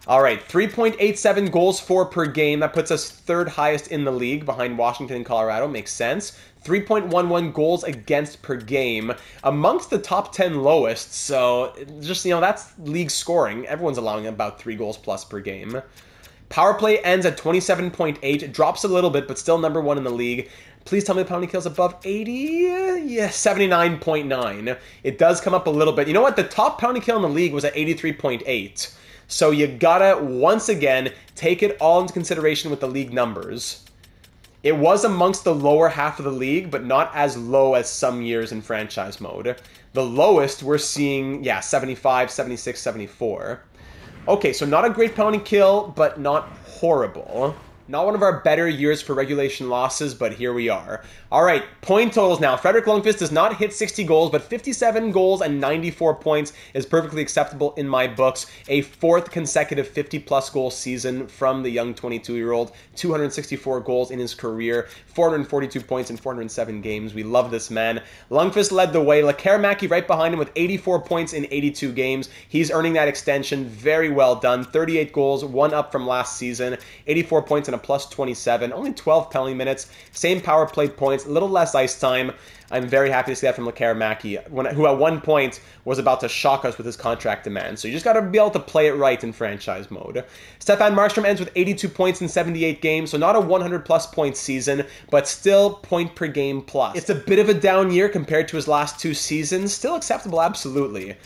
All right, 3.87 goals for per game. That puts us 3rd highest in the league behind Washington and Colorado. Makes sense. 3.11 goals against per game, amongst the top 10 lowest. So just, that's league scoring. Everyone's allowing about 3 goals plus per game. Power play ends at 27.8. Drops a little bit, but still number 1 in the league. Please tell me the penalty kills above 80? Yeah, 79.9. It does come up a little bit. You know what? The top penalty kill in the league was at 83.8. So you gotta, once again, take it all into consideration with the league numbers. It was amongst the lower half of the league, but not as low as some years in franchise mode. The lowest we're seeing, 75, 76, 74. Okay, so not a great penalty kill, but not horrible. Not one of our better years for regulation losses, but here we are. All right, point totals now. Frederick Lundqvist does not hit 60 goals, but 57 goals and 94 points is perfectly acceptable in my books. A 4th consecutive 50-plus goal season from the young 22-year-old. 264 goals in his career, 442 points in 407 games. We love this man. Lundqvist led the way. Lekkerimäki right behind him with 84 points in 82 games. He's earning that extension. Very well done. 38 goals, 1 up from last season. 84 points and a plus 27. Only 12 penalty minutes. Same power play points. A little less ice time. I'm very happy to see that from Lekkerimäki, who at one point was about to shock us with his contract demands. So you just got to be able to play it right in franchise mode. Stefan Markstrom ends with 82 points in 78 games, so not a 100-plus point season, but still point per game plus. It's a bit of a down year compared to his last 2 seasons. Still acceptable, absolutely.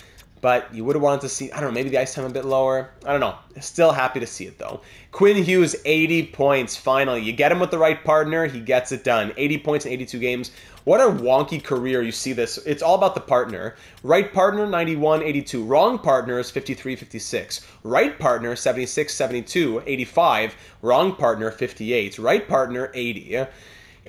But you would have wanted to see, I don't know, maybe the ice time a bit lower. I don't know. Still happy to see it, though. Quinn Hughes, 80 points, finally. You get him with the right partner, he gets it done. 80 points in 82 games. What a wonky career you see this. It's all about the partner. Right partner, 91, 82. Wrong partner is 53, 56. Right partner, 76, 72, 85. Wrong partner, 58. Right partner, 80.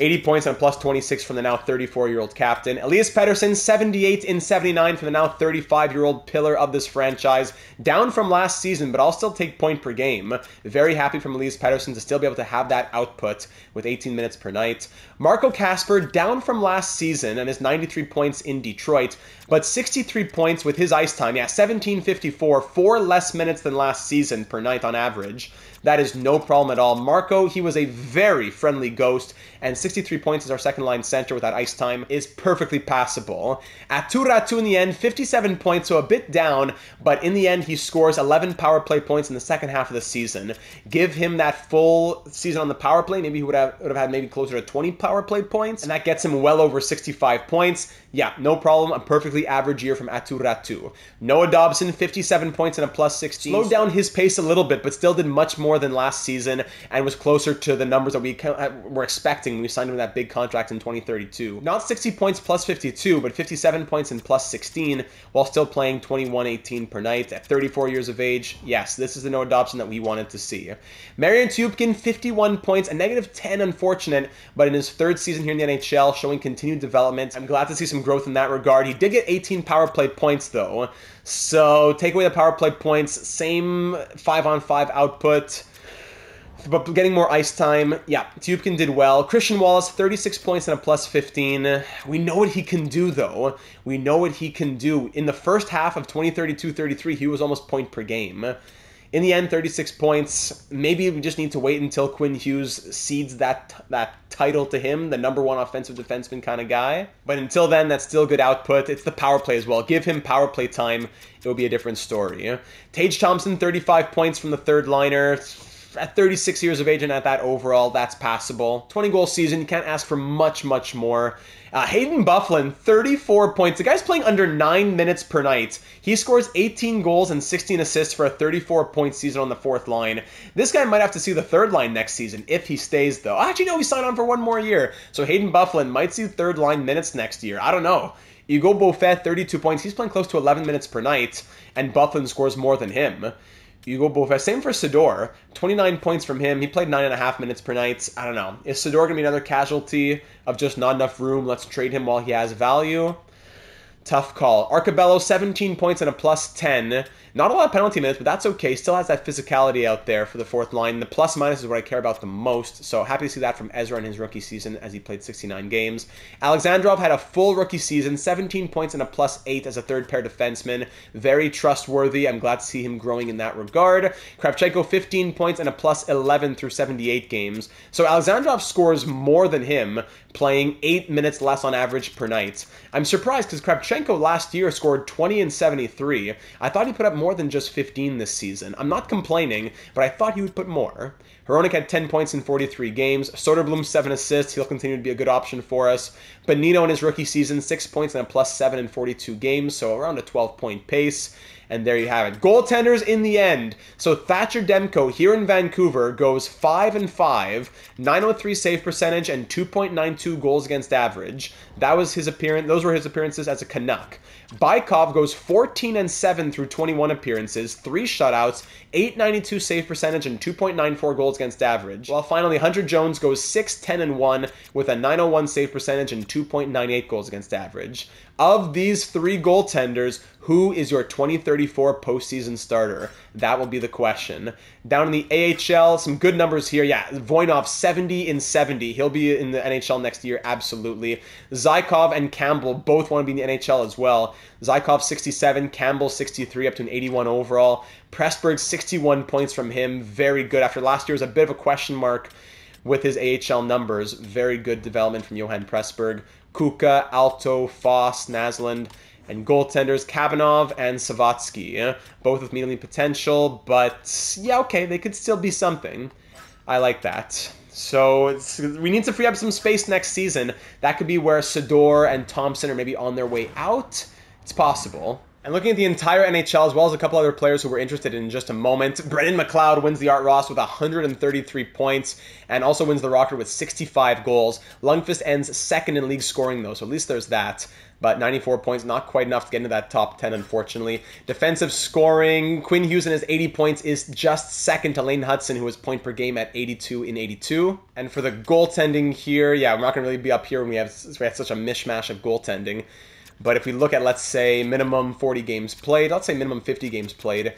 80 points and plus 26 from the now 34-year-old captain. Elias Pettersson, 78 in 79 from the now 35-year-old pillar of this franchise. Down from last season, but I'll still take point per game. Very happy from Elias Pettersson to still be able to have that output with 18 minutes per night. Marco Kasper, down from last season and his 93 points in Detroit, but 63 points with his ice time. 17:54, 4 less minutes than last season per night on average. That is no problem at all. Marco, he was a very friendly ghost, and 63 points as our second-line center with that ice time is perfectly passable. Aatu Räty in the end, 57 points, so a bit down, but in the end he scores 11 power play points in the second half of the season. Give him that full season on the power play, maybe he would have had maybe closer to 20 power play points, and that gets him well over 65 points. Yeah, no problem, a perfectly average year from Aatu Räty. Noah Dobson, 57 points and a plus 16. Slowed down his pace a little bit, but still did much more than last season and was closer to the numbers that we were expecting when we signed him that big contract in 2032. Not 60 points plus 52, but 57 points and plus 16 while still playing 21-18 per night at 34 years of age. Yes, this is the Noah Dobson that we wanted to see. Marian Tyupkin, 51 points, a negative 10 unfortunate, but in his 3rd season here in the NHL, showing continued development. I'm glad to see some growth in that regard. He did get 18 power play points though, so take away the power play points, same 5-on-5 output, but getting more ice time. Yeah, Tyupkin did well. Christian Wallace, 36 points and a plus 15. We know what he can do, though. We know what he can do. In the first half of 2032-33, he was almost point per game. In the end, 36 points. Maybe we just need to wait until Quinn Hughes cedes that title to him, the #1 offensive defenseman kind of guy. But until then, that's still good output. It's the power play as well. Give him power play time. It will be a different story. Tage Thompson, 35 points from the third liner. At 36 years of age and at that overall, that's passable. 20-goal season, you can't ask for much, much more. Hayden Bufflin, 34 points. The guy's playing under 9 minutes per night. He scores 18 goals and 16 assists for a 34-point season on the fourth line. This guy might have to see the third line next season if he stays, though. Actually, no, he signed on for 1 more year. So Hayden Bufflin might see third line minutes next year. I don't know. Hugo Beaufet, 32 points. He's playing close to 11 minutes per night, and Bufflin scores more than him. Hugo Beaufet, same for Sador. 29 points from him. He played 9.5 minutes per night. I don't know. Is Sador going to be another casualty of just not enough room? Let's trade him while he has value. Tough call. Arcabello, 17 points and a +10. Not a lot of penalty minutes, but that's okay. Still has that physicality out there for the fourth line. The plus-minus is what I care about the most, so happy to see that from Ezra in his rookie season as he played 69 games. Alexandrov had a full rookie season, 17 points and a +8 as a third-pair defenseman. Very trustworthy. I'm glad to see him growing in that regard. Kravchenko, 15 points and a +11 through 78 games. So Alexandrov scores more than him, playing 8 minutes less on average per night. I'm surprised because Kravchenko last year scored 20 and 73. I thought he put up more than just 15 this season. I'm not complaining, but I thought he would put more. Hronik had 10 points in 43 games. Soderblom, 7 assists. He'll continue to be a good option for us. Benito in his rookie season, 6 points and a +7 in 42 games, so around a 12-point pace. And there you have it. Goaltenders in the end. So Thatcher Demko here in Vancouver goes 5-5, 903 save percentage, and 2.92 goals against average. That was his appearance. Those were his appearances as a Canuck. Bykov goes 14-7 through 21 appearances, 3 shutouts, 892 save percentage, and 2.94 goals against average. While finally, Hunter Jones goes 6-10-1 with a 901 save percentage and 2.98 goals against average. Of these 3 goaltenders, who is your 2034 postseason starter? That will be the question. Down in the AHL, some good numbers here. Yeah, Voinov, 70-70. He'll be in the NHL next year, absolutely. Zykov and Campbell both want to be in the NHL as well. Zykov, 67, Campbell, 63, up to an 81 overall. Pressburg, 61 points from him. Very good. After last year was a bit of a question mark with his AHL numbers. Very good development from Johan Pressburg. Kuka, Alto, Foss, Naslund, and goaltenders Kabanov and Savatsky. Both with medium potential, but yeah, okay, they could still be something. I like that. So we need to free up some space next season. That could be where Sador and Thompson are maybe on their way out. It's possible. And looking at the entire NHL, as well as a couple other players who we're interested in just a moment, Brendan McLeod wins the Art Ross with 133 points and also wins the Rocket with 65 goals. Lundqvist ends second in league scoring, though, so at least there's that. But 94 points, not quite enough to get into that top 10, unfortunately. Defensive scoring, Quinn Hughes and his 80 points is just second to Lane Hudson, who was point per game at 82 in 82. And for the goaltending here, yeah, we're not going to really be up here when we have such a mishmash of goaltending. But if we look at, let's say, minimum 40 games played, let's say minimum 50 games played,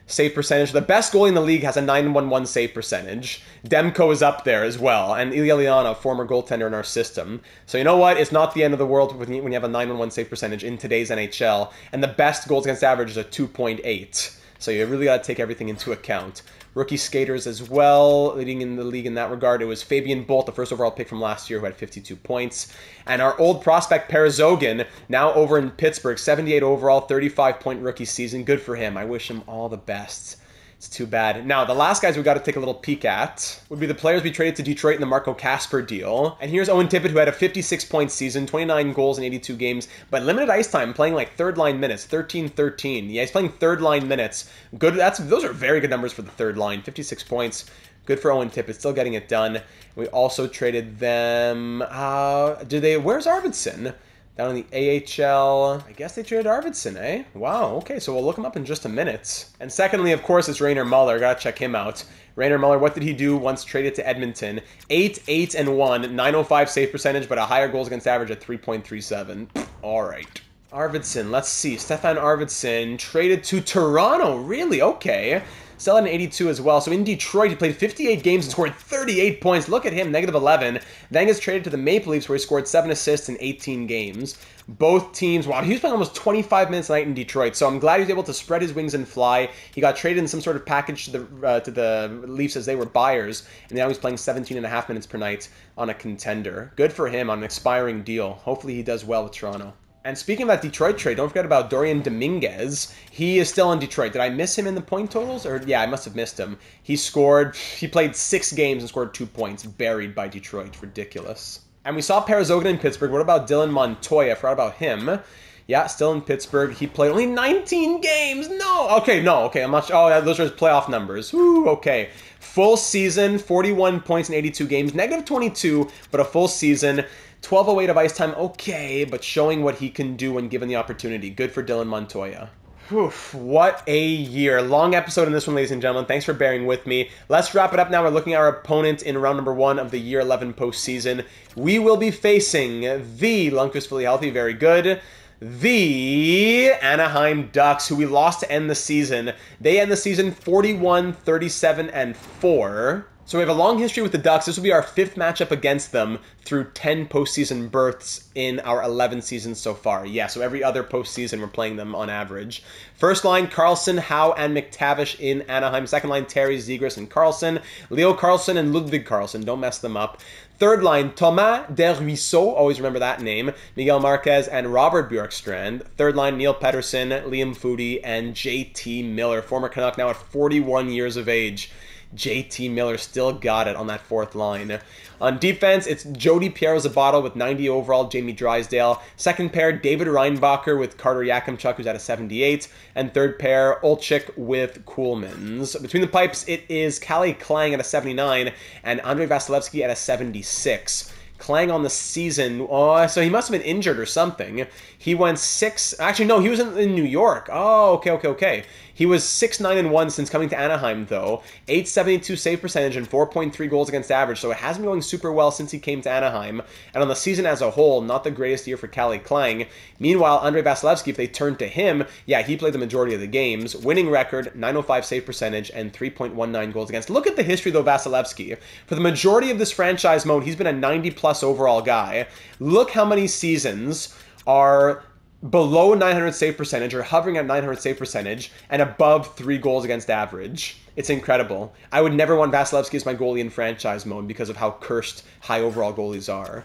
save percentage, the best goalie in the league has a 911 save percentage. Demko is up there as well, and Ilya Leonov, former goaltender in our system. So you know what? It's not the end of the world when you have a 911 save percentage in today's NHL, and the best goals against average is a 2.8. So you really got to take everything into account. Rookie skaters as well, leading in the league in that regard. It was Fabian Bolt, the first overall pick from last year, who had 52 points. And our old prospect, Perezogan, now over in Pittsburgh, 78 overall, 35-point rookie season. Good for him. I wish him all the best. It's too bad. Now, the last guys we got to take a little peek at would be the players we traded to Detroit in the Marco Kasper deal. And here's Owen Tippett, who had a 56-point season, 29 goals in 82 games, but limited ice time, playing like third-line minutes, 13-13. Yeah, he's playing third-line minutes. Good. Those are very good numbers for the third line, 56 points. Good for Owen Tippett, still getting it done. We also traded them... Where's Arvidsson? Down in the AHL, I guess they traded Arvidsson, eh? Wow, okay, so we'll look him up in just a minute. And secondly, of course, it's Rainer Muller. Gotta check him out. Rainer Muller, what did he do once traded to Edmonton? 8-8-1, 905 save percentage, but a higher goals against average at 3.37. All right. Arvidsson, let's see. Stefan Arvidsson traded to Toronto. Really? Okay. still at an 82 as well. So in Detroit, he played 58 games and scored 38 points. Look at him, negative 11. Then gets traded to the Maple Leafs, where he scored 7 assists in 18 games. Both teams, wow, he was playing almost 25 minutes a night in Detroit, so I'm glad he was able to spread his wings and fly. He got traded in some sort of package to the Leafs as they were buyers, and now he's playing 17.5 minutes per night on a contender. Good for him on an expiring deal. Hopefully he does well with Toronto. And speaking of that Detroit trade, don't forget about Dorian Dominguez. He is still in Detroit. Did I miss him in the point totals? Or yeah, I must have missed him. He played 6 games and scored 2 points. Buried by Detroit. Ridiculous. And we saw Parazogin in Pittsburgh. What about Dylan Montoya? I forgot about him. Yeah, still in Pittsburgh. He played only 19 games. No. Okay, I'm not sure. Oh, yeah, those are his playoff numbers. Woo, okay. Full season, 41 points in 82 games. Negative 22, but a full season. 12:08 of ice time. Okay, but showing what he can do when given the opportunity. Good for Dylan Montoya. Whew, what a year. Long episode in this one, ladies and gentlemen. Thanks for bearing with me. Let's wrap it up now. We're looking at our opponent in round number 1 of the Year 11 postseason. We will be facing the Lundqvist fully healthy, very good, the Anaheim Ducks, who we lost to end the season. They end the season 41, 37, and 4. So we have a long history with the Ducks. This will be our 5th matchup against them through 10 postseason berths in our 11 seasons so far. Yeah, so every other postseason we're playing them on average. First line, Carlson, Howe, and McTavish in Anaheim. Second line, Terry, Zegras, and Carlson. Leo Carlson and Ludwig Carlson. Don't mess them up. Third line, Thomas Derhuisseau, always remember that name, Miguel Marquez, and Robert Bjorkstrand. Third line, Neil Pettersson, Liam Foudy, and JT Miller, former Canuck, now at 41 years of age. JT Miller still got it on that 4th line. On defense, it's Jody Piero-Zabato with 90 overall, Jamie Drysdale. Second pair, David Reinbacher with Carter Yakimchuk, who's at a 78. And third pair, Olczyk with Kuhlmans. Between the pipes, it is Kalle Klang at a 79 and Andrei Vasilevsky at a 76. Klang on the season, so he must have been injured or something. He went 6, actually no, he was in New York. Oh, okay. He was 6-9-1 since coming to Anaheim, though. 872 save percentage and 4.3 goals against average, so it hasn't been going super well since he came to Anaheim. And on the season as a whole, not the greatest year for Kalle Klang. Meanwhile, Andrei Vasilevsky, if they turn to him, yeah, he played the majority of the games. Winning record, 905 save percentage, and 3.19 goals against. Look at the history, though, Vasilevsky. For the majority of this franchise mode, he's been a 90-plus overall guy. Look how many seasons are below 900 save percentage or hovering at 900 save percentage and above 3 goals against average. It's incredible. I would never want Vasilevsky as my goalie in franchise mode because of how cursed high overall goalies are.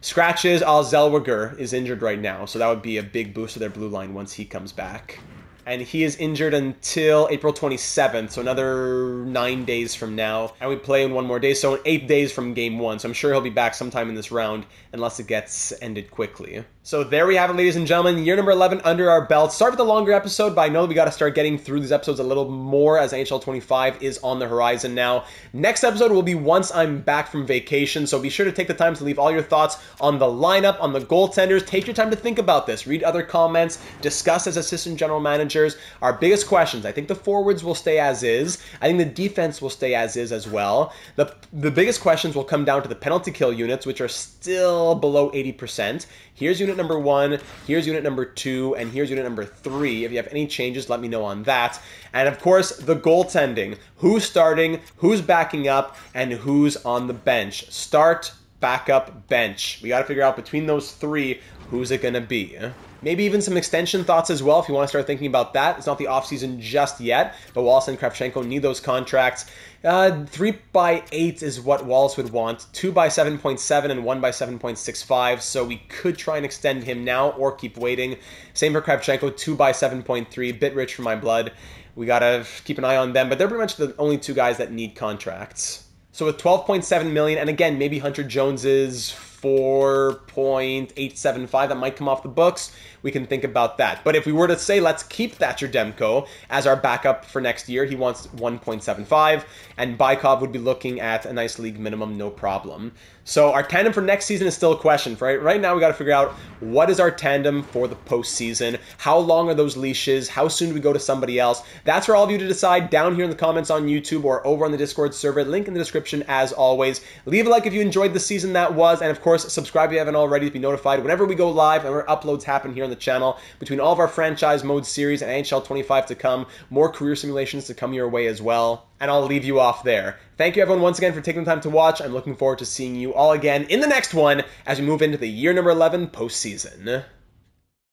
Scratches, Al Zellweger is injured right now, so that would be a big boost to their blue line once he comes back. And he is injured until April 27th, so another 9 days from now. And we play in 1 more day, so 8 days from game 1. So I'm sure he'll be back sometime in this round, unless it gets ended quickly. So there we have it, ladies and gentlemen. Year number 11 under our belt. Start with a longer episode, but I know we got to start getting through these episodes a little more as NHL 25 is on the horizon now. Next episode will be once I'm back from vacation, so be sure to take the time to leave all your thoughts on the lineup, on the goaltenders. Take your time to think about this. Read other comments. Discuss as assistant general managers. Our biggest questions. I think the forwards will stay as is. I think the defense will stay as is as well. The biggest questions will come down to the penalty kill units, which are still below 80%. Here's unit number 1, here's unit number 2, and here's unit number 3. If you have any changes, let me know on that. And of course, the goaltending. Who's starting, who's backing up, and who's on the bench. Start, backup, bench. We got to figure out between those 3, who's it going to be. Maybe even some extension thoughts as well if you want to start thinking about that. It's not the offseason just yet, but Wallace and Kravchenko need those contracts. 3x8 is what Wallace would want, 2x7.7 and 1x7.65, so we could try and extend him now or keep waiting. Same for Kravchenko, 2x7.3, bit rich for my blood. We got to keep an eye on them, but they're pretty much the only 2 guys that need contracts. So with 12.7 million, and again, maybe Hunter Jones's 4.875 that might come off the books, we can think about that. But if we were to say, let's keep Thatcher Demko as our backup for next year, he wants 1.75, and Bykov would be looking at a nice league minimum, no problem. So our tandem for next season is still a question. Right now, we got to figure out what is our tandem for the postseason. How long are those leashes? How soon do we go to somebody else? That's for all of you to decide down here in the comments on YouTube or over on the Discord server. Link in the description as always. Leave a like if you enjoyed the season that was, and of course, course, subscribe if you haven't already to be notified whenever we go live and where uploads happen here on the channel. Between all of our franchise mode series and NHL 25 to come, more career simulations to come your way as well. And I'll leave you off there. Thank you everyone once again for taking the time to watch. I'm looking forward to seeing you all again in the next one as we move into the year number 11 postseason.